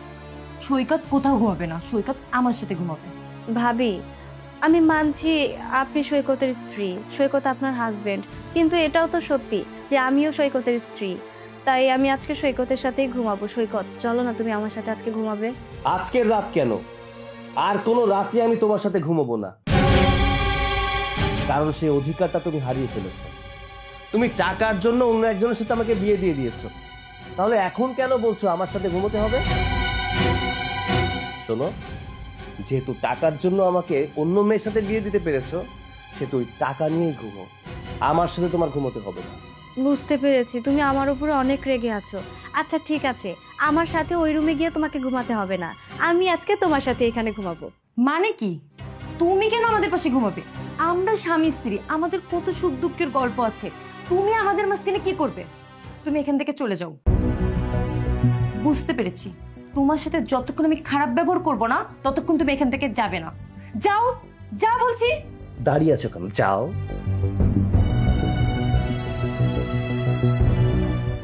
সৈকত কোথাও ঘুমাবে না, সৈকত আমার সাথে ঘুমাবে। ভাবি, আমি মানছি আপনি সৈকতের স্ত্রী, সৈকত আপনার হাজবেন্ড, কিন্তু এটাও তো সত্যি যে আমিও সৈকতের স্ত্রী। তাই আমি আজকে সৈকতের সাথেই ঘুমাবো। সৈকত চলো না, তুমি আমার সাথে আজকে ঘুমাবে। আজকের রাত কেন, আর কোনো রাতে আমি তোমার সাথে ঘুমাবো না, কারণ সেই অধিকারটা তুমি হারিয়ে ফেলেছো। তুমি টাকার জন্য অন্য একজনের সাথে আমাকে বিয়ে দিয়ে দিয়েছো, তাহলে এখন কেন বলছো আমার সাথে ঘুমোতে হবে? শোনো, যেহেতু টাকার জন্য আমাকে অন্য মেয়ের সাথে বিয়ে দিতে পেরেছো, সেহেতু ওই টাকা নিয়েই ঘুমো, আমার সাথে তোমার ঘুমোতে হবে না। বুঝতে পেরেছি, তুমি আমার উপরে অনেক রেগে আছো। আচ্ছা ঠিক আছে, আমার সাথে ওই রুমে গিয়ে তোমাকে ঘুমাতে হবে না, আমি আজকে তোমার সাথে এখানে ঘুমাবো। মানে কি? তুমি কেন আমাদের পাশে ঘুমাবে? আমরা স্বামী স্ত্রী, আমাদের কত সুখ দুঃখের গল্প আছে। তুমি আমাদের মাঝখানে কি করবে? তুমি এখান থেকে চলে যাও। বুঝতে পেরেছি, তোমার সাথে যতক্ষণ আমি খারাপ ব্যবহার করব না ততক্ষণ তুমি এখান থেকে যাবে না। যাও, যা বলছি। দাঁড়িয়ে আছো কেন? যাও।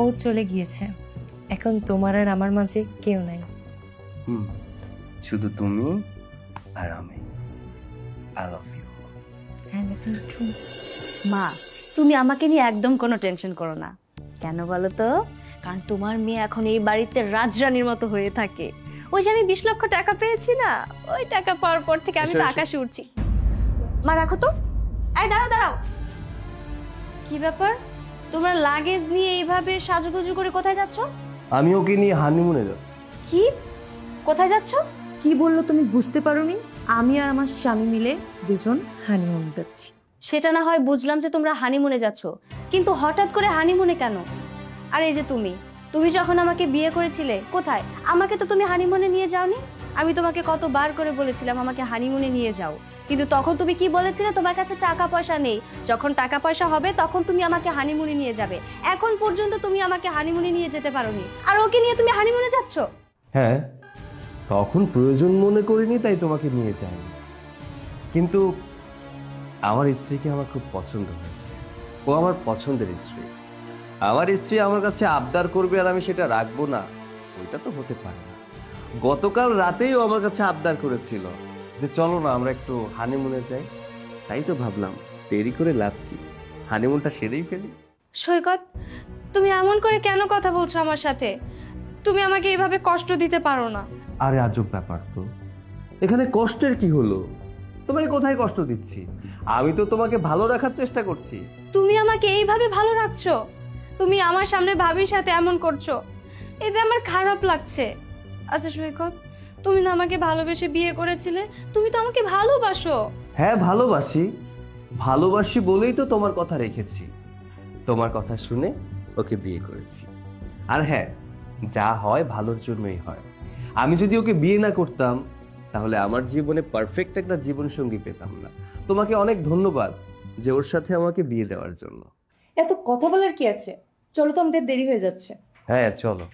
ও চলে গিয়েছে, এখন তোমার আর আমার মাঝে কেউ নাই। শুধু তুমি আর আমি। I love you. মা, তুমি আমাকে নিয়ে একদম কোনো টেনশন করো না। কেন বলো তো? কারণ তোমার মেয়ে এখন এই বাড়িতে রাজরানীর মতো হয়ে থাকে। ওই যে আমি 20 লক্ষ টাকা পেয়েছি না, ওই টাকা পাওয়ার পর থেকে আমি তো আকাশে উঠছি। মা রাখো তো। এই দাঁড়াও দাঁড়াও, কি ব্যাপার? তোমার লাগেজ নিয়ে এইভাবে সাজুগুজু করে কোথায় যাচ্ছ? আমি ওকে নিয়ে হানিমুনে যাচ্ছি। কি? কোথায় যাচ্ছ? কি বললো তুমি বুঝতে পারোনি? আমি আর আমার স্বামী মিলে দুজন হানিমুন যাচ্ছি। সেটা না হয় বুঝলাম যে তোমরা হানিমুনে যাচ্ছ, কিন্তু হঠাৎ করে হানিমুনে কেন? আর এই যে তুমি যখন আমাকে বিয়ে করেছিলে, কোথায়? আমাকে তো তুমি হানিমুনে নিয়ে যাওনি। আমি তোমাকে কতবার করে বলেছিলাম আমাকে হানিমুনে নিয়ে যাও, কিন্তু তখন তুমি কি বলেছিলে? তোমার কাছে টাকা পয়সা নেই, যখন টাকা পয়সা হবে তখন তুমি আমাকে হানিমুনে নিয়ে যাবে। এখন পর্যন্ত তুমি আমাকে হানিমুনে নিয়ে যেতে পারোনি, আর ওকে নিয়ে তুমি হানিমুনে যাচ্ছ। হ্যাঁ, তখন প্রয়োজন মনে করিনি তাই তোমাকে নিয়ে যাইনি, কিন্তু আমার স্ত্রীকে আমার খুব পছন্দ হয়েছে। ও আমার পছন্দের স্ত্রী। আমার স্ত্রী আমার কাছে আবদার করবে আর আমি সেটা রাখবো না, ওইটা তো হতে পারে না। গতকাল রাতেই ও আমার কাছে আবদার করেছিল যে চলো না আমরা একটু হানিমুনে যাই। তাই তো ভাবলাম দেরি করে লাভ কি, হানিমুনটা সেরেই ফেলি। সৈকত, তুমি এমন করে কেন কথা বলছো আমার সাথে? তুমি আমাকে এইভাবে কষ্ট দিতে পারো না। আরে আজব ব্যাপার তো, এখানে কষ্টের কি হলো? তোমাকে কোথায় কষ্ট দিচ্ছি? আমি তো তোমাকে ভালো রাখার চেষ্টা করছি। তুমি আমাকে এইভাবে ভালো রাখছো? তুমি আমার সামনে ভাবির সাথে এমন করছো, এতে আমার খারাপ লাগছে। আচ্ছা সৈকত, তুমি না আমাকে ভালোবেসে বিয়ে করেছিলে, তুমি তো আমাকে ভালোবাসো। হ্যাঁ ভালোবাসি, ভালোবাসি বলেই তো তোমার কথা রেখেছি। তোমার কথা শুনে ওকে বিয়ে করেছি। আর হ্যাঁ, যা হয় ভালোর জন্যই হয়। আমি যদি ওকে বিয়ে না করতাম তাহলে আমার জীবনে পারফেক্ট একটা জীবন সঙ্গী পেতাম না। তোমাকে অনেক ধন্যবাদ যে ওর সাথে আমাকে বিয়ে দেওয়ার জন্য। এত কথা বলার কি আছে? চলো তো, আমাদের দেরি হয়ে যাচ্ছে। হ্যাঁ চলো,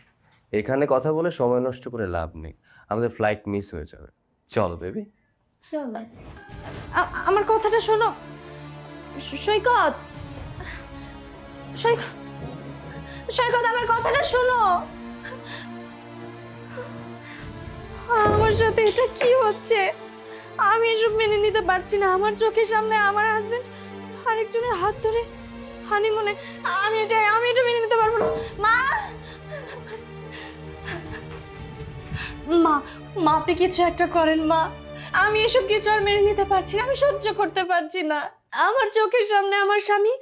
এখানে কথা বলে সময় নষ্ট করে লাভ নেই, আমাদের ফ্লাইট মিস হয়ে যাবে। চলো বেবি। চলো। আমার কথাটা শোনো সৈকত, সৈকত, সৈকত আমার কথাটা শোনো। আমার সাথে এটা কি হচ্ছে? আমি এসব মেনে নিতে পারছি না। আমার চোখের সামনে আমার হাজবেন্ড আরেকজনের হাত ধরে হানিমুনে, আমি এটা মেনে নিতে পারবো না। মা, মা, মা আপনি কিছু একটা করেন মা। আমি এসব কিছু আর মেনে নিতে পারছি না, আমি সহ্য করতে পারছি না। আমার চোখের সামনে আমার স্বামী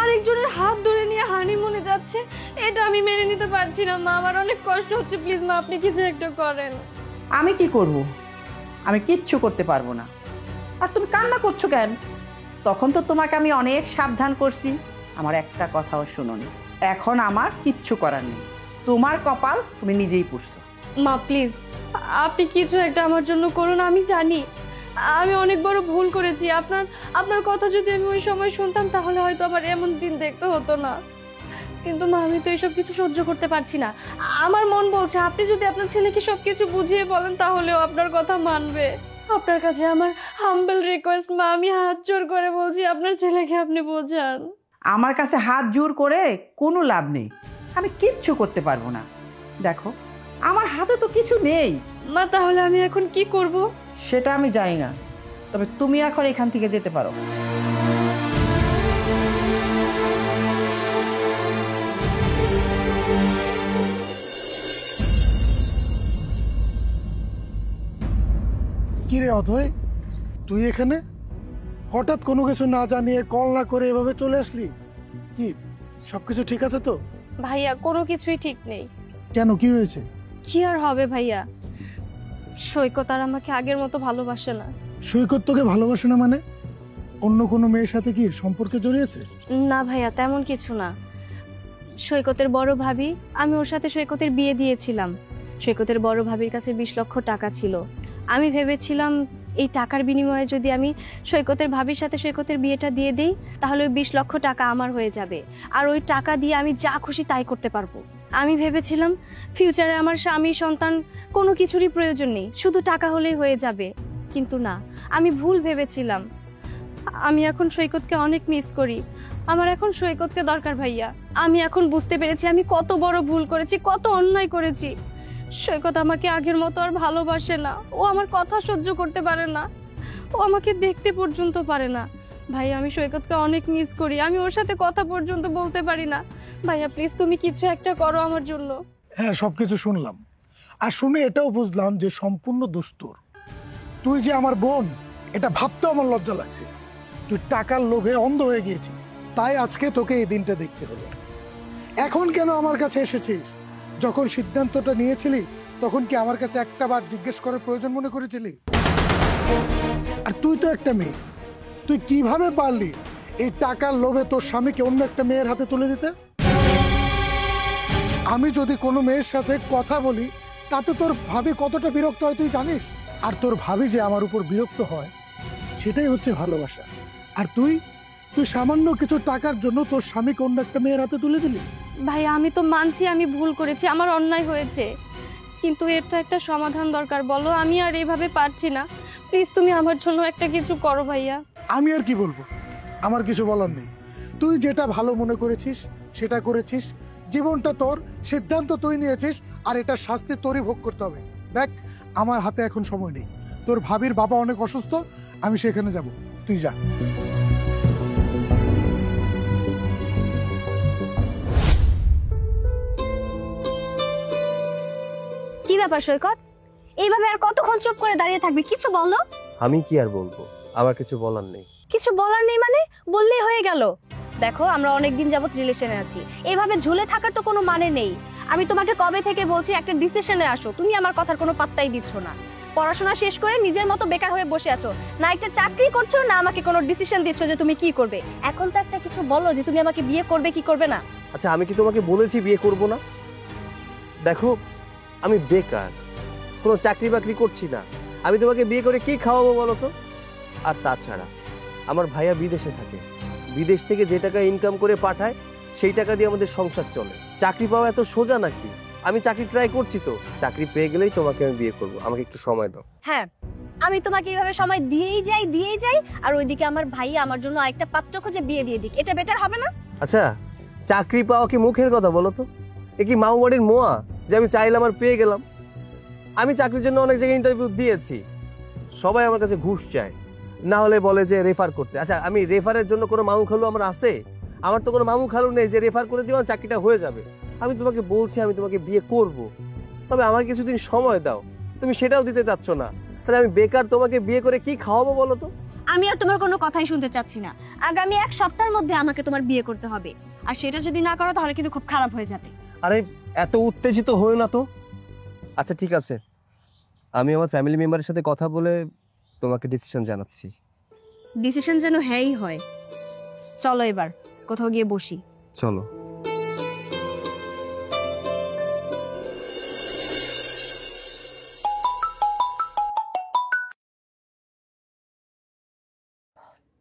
আরেকজনের হাত ধরে নিয়ে হানিমুনে যাচ্ছে, এটা আমি মেনে নিতে পারছি না মা। আমার অনেক কষ্ট হচ্ছে, প্লিজ মা আপনি কিছু একটা করেন। আমি কি করব? আমি কিচ্ছু করতে পারবো না। আর তুমি কান্না করছো কেন? তখন তো তোমাকে আমি অনেক সাবধান করছি, আমার একটা কথাও শুনোনি। এখন আমার কিচ্ছু করার নেই, তোমার কপাল তুমি নিজেই পুষছো। মা প্লিজ আপনি কিছু একটা আমার জন্য করুন। আমি জানি আমি অনেক বড় ভুল করেছি। আপনার কথা যদি আমি ওই সময় শুনতাম তাহলে হয়তো আমার এমন দিন দেখতে হতো না, কিন্তু মা আমি তো এইসব কিছু সহ্য করতে পারছি না। আমার মন বলছে আপনি যদি আপনার ছেলেকে সবকিছু বুঝিয়ে বলেন তাহলেও আপনার কথা মানবে। আপনার কাছে আমার হাম্বল রিকোয়েস্ট মা, আমি হাত জোর করে বলছি আপনার ছেলেকে আপনি বোঝান। আমার কাছে হাত জোর করে কোনো লাভ নেই, আমি কিচ্ছু করতে পারবো না। দেখো আমার হাতে তো কিছু নেই। মা তাহলে আমি এখন কি করব? সেটা আমি জানি না, তবে তুমি এখন এখান থেকে যেতে পারো। কিরে অথয়, তুই এখানে হঠাৎ কোনো কিছু না জানিয়ে কল না করে এভাবে চলে আসলি? কি সবকিছু ঠিক আছে তো? ভাইয়া কোনো কিছুই ঠিক নেই। কেন, কি হয়েছে? কি আর হবে ভাইয়া, সৈকত আর আমাকে আগের মতো ভালোবাসে না। সৈকত তোকে ভালোবাসে না মানে? অন্য কোনো মেয়ের সাথে কি সম্পর্কে জড়িয়েছে? না ভাইয়া তেমন কিছু না। সৈকতের বড় ভাবি, আমি ওর সাথে সৈকতের বিয়ে দিয়েছিলাম। সৈকতের বড় ভাবির কাছে 20 লক্ষ টাকা ছিল। আমি ভেবেছিলাম এই টাকার বিনিময়ে যদি আমি সৈকতের ভাবির সাথে সৈকতের বিয়েটা দিয়ে দেই তাহলে ওই 20 লক্ষ টাকা আমার হয়ে যাবে, আর ওই টাকা দিয়ে আমি যা খুশি তাই করতে পারবো। আমি ভেবেছিলাম ফিউচারে আমার স্বামী সন্তান কোনো কিছুরই প্রয়োজন নেই, শুধু টাকা হলেই হয়ে যাবে। কিন্তু না, আমি ভুল ভেবেছিলাম। আমি এখন সৈকতকে অনেক মিস করি। আমার এখন সৈকতকে দরকার ভাইয়া। আমি এখন বুঝতে পেরেছি আমি কত বড় ভুল করেছি, কত অন্যায় করেছি। সৈকত আমাকে আগের মতো আর ভালোবাসে না, ও আমার কথা সহ্য করতে পারে না, ও আমাকে দেখতে পর্যন্ত পারে না। ভাইয়া আমি সৈকতকে অনেক মিস করি, আমি ওর সাথে কথা পর্যন্ত বলতে পারি না। ভাইয়া প্লিজ তুমি কিছু একটা করো আমার জন্য। হ্যাঁ, সবকিছু শুনলাম, আর শুনে এটাও বুঝলাম যে সম্পূর্ণ দোষ তোর। তুই যে আমার বোন এটা ভাবতেও আমার লজ্জা লাগছে। তুই টাকার লোভে অন্ধ হয়ে গিয়েছিস, তাই আজকে তোকে এই দিনটা দেখতে হলো। এখন কেন আমার কাছে এসেছিস? যখন সিদ্ধান্তটা নিয়েছিলি তখন কি আমার কাছে একটা বার জিজ্ঞেস করার প্রয়োজন মনে করেছিলি? আর তুই তো একটা মেয়ে, তুই কিভাবে পারলি এই টাকার লোভে তোর স্বামীকে অন্য একটা মেয়ের হাতে তুলে দিতে? আমি যদি কোনো মেয়ের সাথে কথা বলি তাতে তোর ভাবি কতটা বিরক্ত হয় তুই জানিস? আর তোর ভাবি যে আমার উপর বিরক্ত হয় সেটাই হচ্ছে ভালোবাসা। আর তুই সামান্য কিছু টাকার জন্য তোর স্বামীকে অন্য একটা মেয়ের হাতে তুলে দিলি। ভাইয়া আমি তো মানছি আমি ভুল করেছি, আমার অন্যায় হয়েছে, কিন্তু এর তো একটা সমাধান দরকার। বলো, আমি আর এভাবে পারছি না, প্লিজ তুমি আমার জন্য একটা কিছু করো ভাইয়া। আমি আর কি বলবো, আমার কিছু বলার নেই। তুই যেটা ভালো মনে করেছিস সেটা করেছিস, জীবনটা তোর, সিদ্ধান্ত তুই নিয়েছিস, আর এটা শাস্তি তোরই ভোগ করতে হবে। দেখ, আমার হাতে এখন সময় নেই, তোর ভাবির বাবা অনেক অসুস্থ, আমি সেখানে যাব, তুই যা। কি ব্যাপার সৈকত, এইভাবে আর কতক্ষণ চুপ করে দাঁড়িয়ে থাকবে? কিছু বলো। আমি কি আর বলবো, আমার কিছু বলার নেই। কিছু বলার নেই মানে? বললেই হয়ে গেল। দেখো আমরা অনেকদিন যাবত রিলেশনে আছি, এইভাবে ঝুলে থাকার তো কোনো মানে নেই। আমি তোমাকে কবে থেকে বলছি একটা ডিসিশনে আসো, তুমি আমার কথার কোনো পাত্তাই দিচ্ছ না। পড়াশোনা শেষ করে নিজের মতো বেকার হয়ে বসে আছো, না একটা চাকরি করছো না আমাকে কোনো ডিসিশন দিচ্ছ যে তুমি কি করবে। এখন তো একটা কিছু বলো যে তুমি আমাকে বিয়ে করবে কি করবে না। আচ্ছা, আমি কি তোমাকে বলেছি বিয়ে করব না? দেখো, আমি বেকার, কোনো চাকরি বাকরি করছি না, আমি তোমাকে বিয়ে করে কি খাওয়াবো বলো তো? আর তাছাড়া আমার ভাইয়া বিদেশে থাকে, বিদেশ থেকে যে টাকা ইনকাম করে পাঠায় সেই টাকা দিয়ে আমাদের সংসার চলে। চাকরি পাওয়া এত সোজা নাকি? আমি চাকরি ট্রাই করছি তো, চাকরি পেয়ে গেলেই তোমাকে আমি বিয়ে করব, আমাকে একটু সময় দাও। হ্যাঁ, আমি তোমাকে এইভাবে সময় দিয়েই যাই, আর ওইদিকে আমার ভাইয়া আমার জন্য আরেকটা পাত্র খুঁজে বিয়ে দিয়ে দিক, এটা বেটার হবে না? আচ্ছা, চাকরি পাওয়া কি মুখের কথা বলো তো? এ কি মামুবাড়ির মোয়া যে আমি চাইলাম আর পেয়ে গেলাম? আমি চাকরির জন্য অনেক জায়গায় ইন্টারভিউ দিয়েছি, সবাই আমার কাছে ঘুষ চায়, না হলে বলে যে রেফার করতে। আচ্ছা, আমি রেফারের জন্য কোনো মামু খালু আমার আছে? আমার তো কোনো মামু খালু নেই যে রেফার করে দিও চাকরিটা হয়ে যাবে। আমি তোমাকে বলছি আমি তোমাকে বিয়ে করব, তবে আমাকে কিছুদিন সময় দাও, তুমি সেটাও দিতে চাচ্ছ না। তাহলে আমি বেকার, তোমাকে বিয়ে করে কি খাওয়াবো বলো তো? আমি আর তোমার কোনো কথাই শুনতে চাচ্ছি না। আগামী 1 সপ্তাহের মধ্যে আমাকে তোমার বিয়ে করতে হবে, আর সেটা যদি না করো তাহলে কিন্তু খুব খারাপ হয়ে যাবে। আরে এত উত্তেজিত হয়েও না তো। আচ্ছা ঠিক আছে, আমি আমার ফ্যামিলি মেম্বারের সাথে কথা বলে তোমাকে ডিসিশন জানাচ্ছি। ডিসিশন যেন হ্যাঁই হয়। চলো এবার কোথাও গিয়ে বসি। চলো।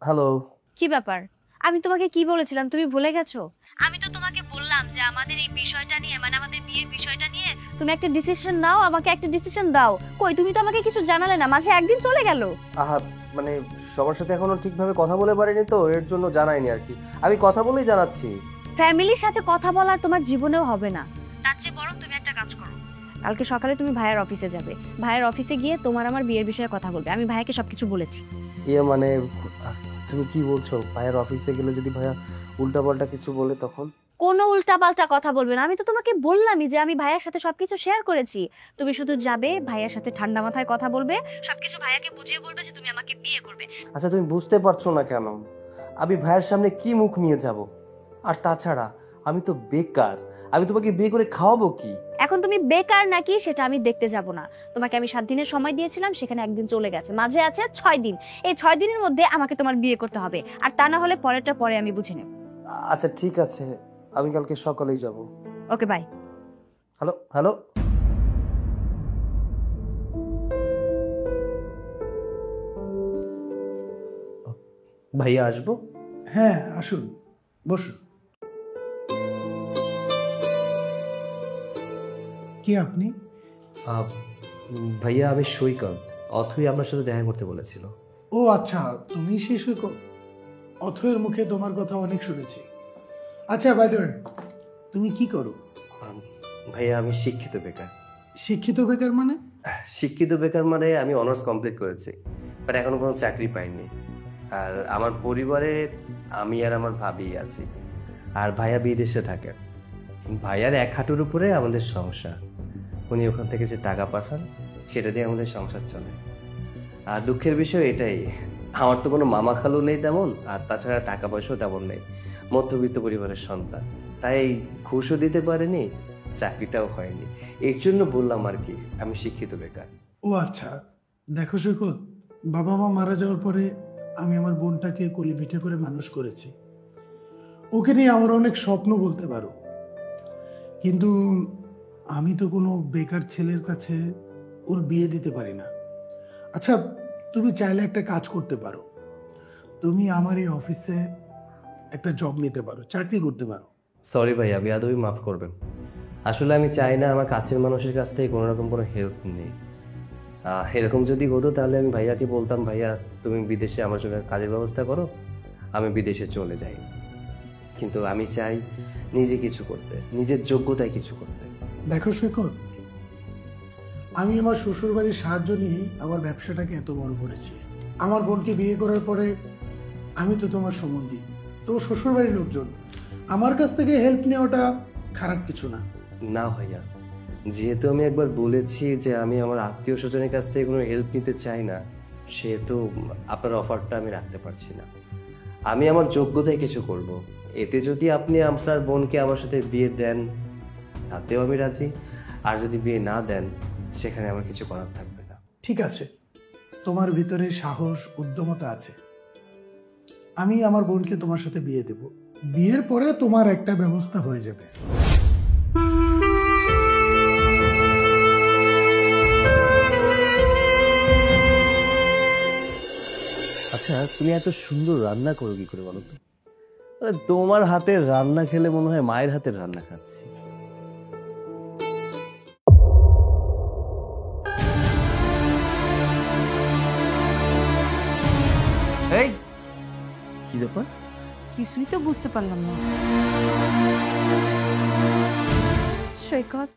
হ্যালো। কি ব্যাপার? আমি তোমাকে কি বলেছিলাম তুমি ভুলে গেছো? আমি তো তোমাকে বললাম যে আমাদের এই বিষয়টা নিয়ে, মানে আমাদের বিয়ের বিষয়টা নিয়ে তুমি একটা ডিসিশন নাও, আমাকে একটা ডিসিশন দাও। কই, তুমি তো আমাকে কিছু জানালে না, মাঝে একদিন চলে গেল। আহা, মানে সবার সাথে এখনো ঠিকভাবে কথা বলে পারিনি তো, এর জন্য জানাইনি আর কি। আমি কথা বলেই জানাচ্ছি। ফ্যামিলির সাথে কথা বলার তোমার জীবনেও হবে না, তার চেয়ে বরং তুমি একটা কাজ করো, কালকে সকালে তুমি ভাইয়ের অফিসে যাবে, ভাইয়ের অফিসে গিয়ে তোমার আমার বিয়ের বিষয়ে কথা বলবে। আমি ভাইয়াকে সবকিছু বলেছি। ইয়ে মানে তুমি কি বলছো? ভাইয়ার অফিসে গেলে যদি ভাইয়া উল্টাপাল্টা কিছু বলে তখন? কোনো উল্টাপাল্টা কথা বলবে না, আমি তো তোমাকে বললামই যে আমি ভাইয়ার সাথে সবকিছু শেয়ার করেছি। তুমি শুধু যাবে, ভাইয়ার সাথে ঠান্ডা মাথায় কথা বলবে, সবকিছু ভাইয়াকে বুঝিয়ে বলবে যে তুমি আমাকে বিয়ে করবে। আচ্ছা, তুমি বুঝতে পারছো না কেন? আমি ভাইয়ের সামনে কি মুখ নিয়ে যাব? আর তাছাড়া আমি তো বেকার, আমি তোমাকে বিয়ে করে খাওয়াবো কি? এখন তুমি বেকার নাকি সেটা আমি দেখতে যাব না। তোমাকে আমি 7 দিনের সময় দিয়েছিলাম, সেখানে 1 দিন চলে গেছে, মাঝে আছে 6 দিন। এই 6 দিনের মধ্যে আমাকে তোমার বিয়ে করতে হবে, আর তা না হলে পরেরটা পরে আমি বুঝে নেব। আচ্ছা ঠিক আছে, আমি কালকে সকালেই যাব। ওকে, বাই। Hello hello. ভাইয়া আসবো? হ্যাঁ, আসুন, বসুন। কি আপনি? ভাইয়া আমি সৈকত, অথই আপনার সাথে দেখা করতে বলেছিল। ও আচ্ছা, তুমি সেই সৈকত। অথয়ের মুখে তোমার কথা অনেক শুনেছি। আচ্ছা বাই দ্য ওয়ে, তুমি কি করো? ভাইয়া আমি শিক্ষিত বেকার। শিক্ষিত বেকার মানে? শিক্ষিত বেকার মানে আমি অনার্স কমপ্লিট করেছি, বাট এখনো কোনো চাকরি পাইনি। আর আমার পরিবারে আমি আর আমার ভাবি আছি, আর ভাইয়া বিদেশে থাকে। ভাইয়ার এক হাঁটুর উপরে আমাদের সংসার। উনি ওখান থেকে যে টাকা পাঠান সেটা দিয়ে আমাদের সংসার চলে। আর দুঃখের বিষয় এটাই, আমার তো কোনো মামা খালু নেই তেমন, আর তাছাড়া টাকা পয়সাও তেমন নেই। মধ্যবিত্ত পরিবারের সন্তান, তাই ঘুষও দিতে পারেনি, চাকরিটাও হয়নি। এর জন্য বললাম আর কি আমি শিক্ষিত বেকার। ও আচ্ছা, দেখো সৈকত, বাবা মা মারা যাওয়ার পরে আমি আমার বোনটাকে কোলে পিঠে করে মানুষ করেছি। ওকে নিয়ে আমার অনেক স্বপ্ন বলতে পারো, কিন্তু আমি তো কোনো বেকার ছেলের কাছে ওর বিয়ে দিতে পারি না। আচ্ছা, তুমি চাইলে একটা কাজ করতে পারো, তুমি আমার এই অফিসে একটা জব নিতে পারো, চাকরি করতে পারো। সরি ভাইয়া, বেয়াদবি মাফ করবেন। আসলে আমি চাই না আমার কাছের মানুষের কাছ থেকে কোনো রকম কোনো হেল্প নেই। এরকম যদি হতো তাহলে আমি ভাইয়াকে বলতাম, ভাইয়া তুমি বিদেশে আমার জন্য কাজের ব্যবস্থা করো, আমি বিদেশে চলে যাই। কিন্তু আমি চাই নিজে কিছু করতে, নিজের যোগ্যতায় কিছু করতে। দেখো সৈকত, আমি আমার শ্বশুর বাড়ির সাহায্য নিয়ে আমার ব্যবসাটাকে এত বড় করেছি। আমার বোনকে বিয়ে করার পরে আমি তো তোমার সম্বন্ধী, তো শ্বশুর বাড়ির লোকজন, আমার কাছ থেকে হেল্প নেওয়াটা খারাপ কিছু না। না ভাইয়া, যেহেতু আমি একবার বলেছি যে আমি আমার আত্মীয় স্বজনের কাছ থেকে কোনো হেল্প নিতে চাই না, সেহেতু আপনার অফারটা আমি রাখতে পারছি না। আমি আমার যোগ্যতায় কিছু করব। এতে যদি আপনি আপনার বোনকে আমার সাথে বিয়ে দেন তাতেও আমি রাজি, আর যদি বিয়ে না দেন সেখানে আমার কিছু করার থাকবে না। ঠিক আছে, তোমার ভিতরে সাহস উদ্যমতা আছে, আমি আমার বোনকে তোমার সাথে বিয়ে দেব। বিয়ের পরে তোমার একটা ব্যবস্থা হয়ে যাবে। আচ্ছা, তুমি এত সুন্দর রান্না করো কি করে বলো তো? তোমার হাতের রান্না খেলে মনে হয় মায়ের হাতের রান্না খাচ্ছি। এই কি ব্যাপার? কিছুই তো বুঝতে পারলাম না। সৈকত,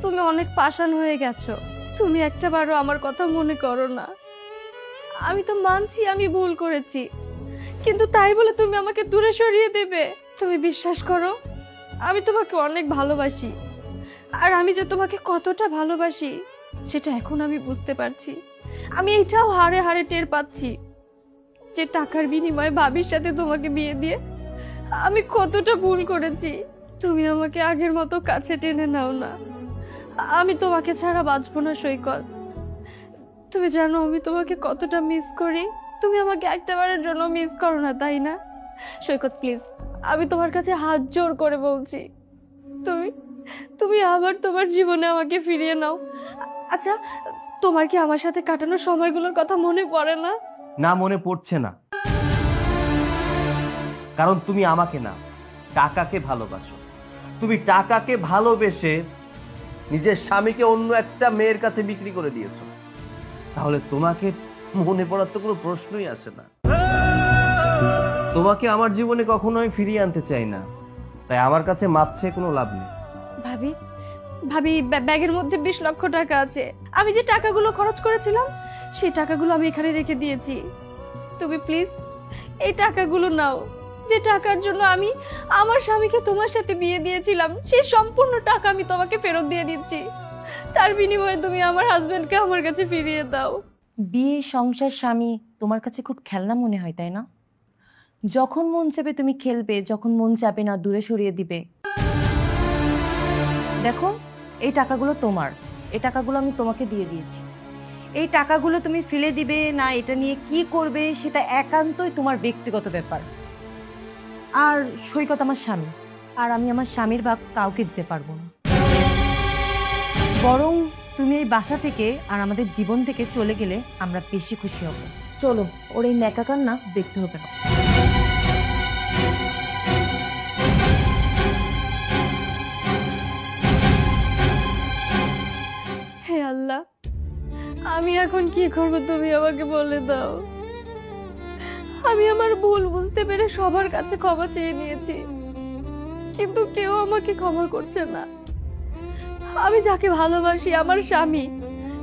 তুমি অনেক পাষাণ হয়ে গেছো। তুমি একটাবারও আমার কথা মনে করো না। আমি তো মানছি আমি ভুল করেছি, কিন্তু তাই বলে তুমি আমাকে দূরে সরিয়ে দেবে? তুমি বিশ্বাস করো, আমি তোমাকে অনেক ভালোবাসি। আর আমি যে তোমাকে কতটা ভালোবাসি সেটা এখন আমি বুঝতে পারছি। আমি এটাও হাড়ে হাড়ে টের পাচ্ছি যে টাকার বিনিময়ে ভাবির সাথে তোমাকে বিয়ে দিয়ে আমি কতটা ভুল করেছি। তুমি আমাকে আগের মতো কাছে টেনে নাও না। আমি তোমাকে ছাড়া বাঁচবো না সৈকত। তুমি জানো আমি তোমাকে কতটা মিস করি। তুমি আমাকে একটাবারের জন্য মিস করো না, তাই না? সৈকত প্লিজ, আমি তোমার কাছে হাত জোর করে বলছি, তুমি তুমি আবার তোমার জীবনে আমাকে ফিরিয়ে নাও। আচ্ছা, তোমার কি আমার সাথে কাটানো সময়গুলোর কথা মনে পড়ে না? না, মনে পড়ছে না, কারণ তুমি আমাকে না, টাকাকে ভালোবাসো। তুমি টাকাকে ভালোবেসে নিজের স্বামীকে অন্য একটা মেয়ের কাছে বিক্রি করে দিয়েছো। তাহলে তোমাকে মনে পড়ার তো কোনো প্রশ্নই আসে না। তোমাকে আমার জীবনে কখনো আমি ফিরিয়ে আনতে চাই না, তাই আমার কাছে মাপ চেয়ে কোনো লাভ নেই। ভাবি, ভাবি ব্যাগের মধ্যে 20 লক্ষ টাকা আছে। আমি যে টাকাগুলো খরচ করেছিলাম সেই টাকাগুলো আমি এখানে রেখে দিয়েছি। তুমি প্লিজ এই টাকাগুলো নাও। যে টাকার জন্য আমি আমার স্বামীকে তোমার সাথে বিয়ে দিয়েছিলাম সেই সম্পূর্ণ টাকা আমি তোমাকে ফেরত দিয়ে দিচ্ছি। তার বিনিময়ে তুমি আমার হাজবেন্ডকে আমার কাছে ফিরিয়ে দাও। বিয়ে, সংসার, স্বামী তোমার কাছে খুব খেলনা মনে হয়, তাই না? যখন মন চাবে তুমি খেলবে, যখন মন চাবে না দূরে সরিয়ে দিবে। দেখো, এই টাকাগুলো তোমার, এই টাকাগুলো আমি তোমাকে দিয়ে দিয়েছি। এই টাকাগুলো তুমি ফেলে দিবে না এটা নিয়ে কি করবে সেটা একান্তই তোমার ব্যক্তিগত ব্যাপার। আর সৈকত আমার স্বামী, আর আমি আমার স্বামীর ভাগ কাউকে দিতে পারবো না। বরং তুমি এই বাসা থেকে আর আমাদের জীবন থেকে চলে গেলে আমরা বেশি খুশি হব। চলো, ওর এই ন্যাকা কান্না দেখতে হবে না। হে আল্লাহ, আমি এখন কি করব তুমি আমাকে বলে দাও। আমি আমার ভুল বুঝতে পেরে সবার কাছে ক্ষমা চেয়ে নিয়েছি, কিন্তু কেউ আমাকে ক্ষমা করছে না। আমি যাকে ভালোবাসি, আমার স্বামী,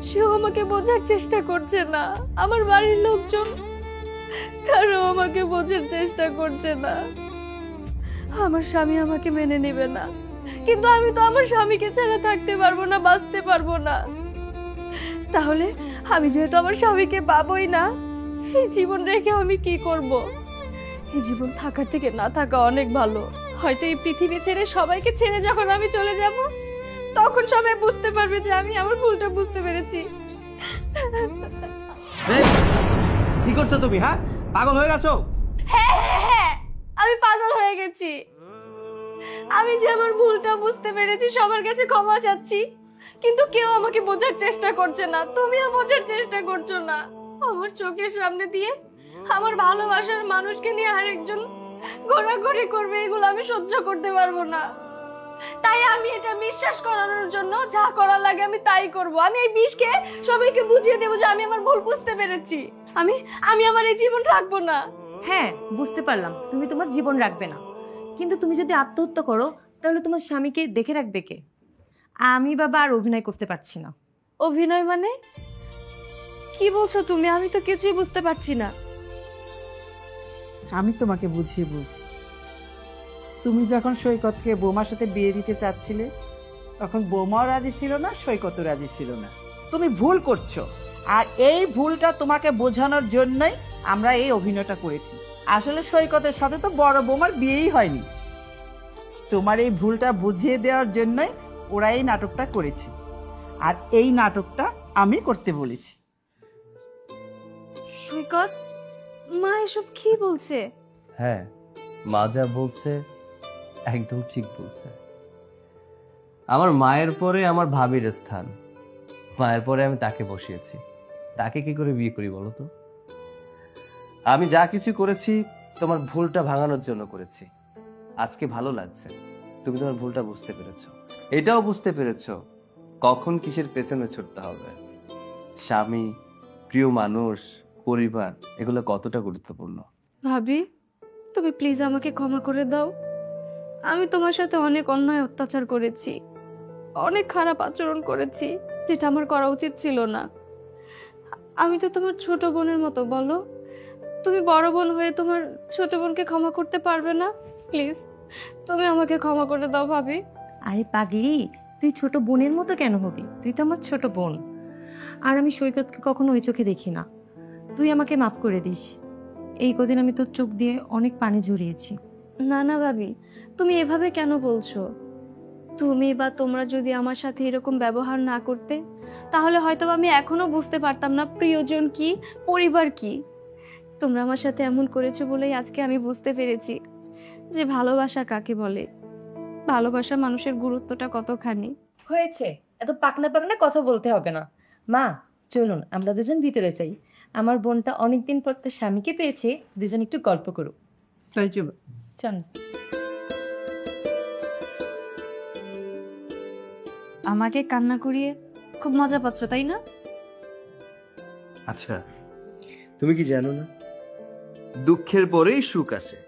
সেও আমাকে বোঝার চেষ্টা করছে না। আমার বাড়ির লোকজন, তারাও আমাকে বোঝার চেষ্টা করছে না। আমার স্বামী আমাকে মেনে নেবে না, কিন্তু আমি তো আমার স্বামীকে ছাড়া থাকতে পারবো না, বাঁচতে পারবো না। তাহলে আমি যেহেতু আমার স্বামীকে পাবোই না, এই জীবন রেখে আমি কি করব? এই জীবন থাকার থেকে না থাকা অনেক ভালো। হয়তো এই পৃথিবী ছেড়ে, সবাইকে ছেড়ে যখন আমি চলে যাব, তখন সবাই বুঝতে পারবে যে আমি আমার ভুলটা বুঝতে পেরেছি। কি করছো তুমি? হ্যাঁ, পাগল হয়ে গেছো? হ্যাঁ হ্যাঁ হ্যাঁ, আমি পাগল হয়ে গেছি। আমি যে আমার ভুলটা বুঝতে পেরেছি, সবার কাছে ক্ষমা চাচ্ছি, কিন্তু কেউ আমাকে বোঝার চেষ্টা করছে না। তুমিও বোঝার চেষ্টা করছো না। আমার চোখের সামনে দিয়ে আমার ভালোবাসার মানুষকে নিয়ে আরেকজন ঘোরাঘুরি করবে, এগুলো আমি সহ্য করতে পারবো না। তাই আমি এটা বিশ্বাস করানোর জন্য যা করা লাগে আমি তাই করব। আমি এই বিষকে সবাইকে বুঝিয়ে দেবো যে আমি আমার ভুল বুঝতে পেরেছি। আমি আমার এই জীবন রাখবো না। হ্যাঁ, বুঝতে পারলাম তুমি তোমার জীবন রাখবে না, কিন্তু তুমি যদি আত্মহত্যা করো তাহলে তোমার স্বামীকে দেখে রাখবে কে? আমি বাবা আর অভিনয় করতে পারছি না। অভিনয় মানে কি বলছো তুমি? আমি তো কিছুই বুঝতে পারছি না। আমি তোমাকে বুঝিয়ে বলছি। তুমি যখন সৈকতকে বৌমার সাথে বিয়ে দিতে চাচ্ছিলে, তখন বৌমাও রাজি ছিল না, সৈকতও রাজি ছিল না। তুমি ভুল করছো, আর এই ভুলটা তোমাকে বোঝানোর জন্যই আমরা এই অভিনয়টা করেছি। আসলে সৈকতের সাথে তো বড় বৌমার বিয়েই হয়নি। তোমার এই ভুলটা বুঝিয়ে দেওয়ার জন্যই ওরা এই নাটকটা করেছে, আর এই নাটকটা আমি করতে বলেছি। সৈকত, মা এসব কি বলছে? হ্যাঁ, মা যা বলছে একদম ঠিক বলছে। আমার মায়ের পরে আমার ভাবির স্থান, মায়ের পরে আমি তাকে বসিয়েছি। তাকে কি করে বিয়ে করি বলো তো? আমি যা কিছু করেছি তোমার ভুলটা ভাঙানোর জন্য করেছি। আজকে ভালো লাগছে তুমি তোমার ভুলটা বুঝতে পেরেছো, এটাও বুঝতে পেরেছো কখন কিসের পেছনে ছুটতে হবে। স্বামী, প্রিয় মানুষ, পরিবার, এগুলো কতটা গুরুত্বপূর্ণ। ভাবি, তুমি প্লিজ আমাকে ক্ষমা করে দাও। আমি তোমার সাথে অনেক অন্যায় অত্যাচার করেছি, অনেক খারাপ আচরণ করেছি, যেটা আমার করা উচিত ছিল না। আমি তো তোমার ছোট বোনের মতো, বলো তুমি বড় বোন হয়ে তোমার ছোট বোনকে ক্ষমা করতে পারবে না? প্লিজ তুমি আমাকে ক্ষমা করে দাও ভাবি। আরে পাগলি, তুই ছোট বোনের মতো কেন হবি? তুই তো আমার ছোট বোন। আর আমি সৈকতকে কখনো ওই চোখে দেখি না। তুই আমাকে মাফ করে দিস। এই কদিন আমি তোর চোখ দিয়ে অনেক পানি ঝরিয়েছি। না না ভাবি, তুমি এভাবে কেন বলছো? তুমি বা তোমরা যদি আমার সাথে এরকম ব্যবহার না করতে, তাহলে হয়তো আমি এখনো বুঝতে পারতাম না প্রিয়জন কি, পরিবার কি। তোমরা আমার সাথে এমন করেছো বলেই আজকে আমি বুঝতে পেরেছি যে ভালোবাসা কাকে বলে, ভালোবাসা মানুষের গুরুত্বটা কতখানি। হয়েছে, এত পাকনা পাকনা কথা বলতে হবে না। মা, চলুন আমরা দুজন ভিতরে যাই। আমার বোনটা অনেকদিন পর তার স্বামীকে পেয়েছে, দুজন একটু গল্প করুক। তাই চলো। চল। আমাকে কান্না করিয়ে খুব মজা পাচ্ছ, তাই না? আচ্ছা, তুমি কি জানো না, দুঃখের পরেই সুখ আসে।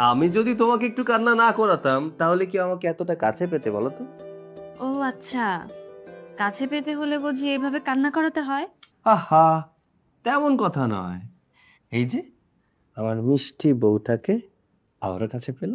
আমি যদি তোমাকে একটু কান্না না করাতাম, তাহলে কি আমাকে এতটা কাছে পেতে বলো তো? ও আচ্ছা, কাছে পেতে হলে বুঝি এইভাবে কান্না করাতে হয়? আহা, তেমন কথা নয়। এই যে আমার মিষ্টি বউটাকে আবারও কাছে পেল।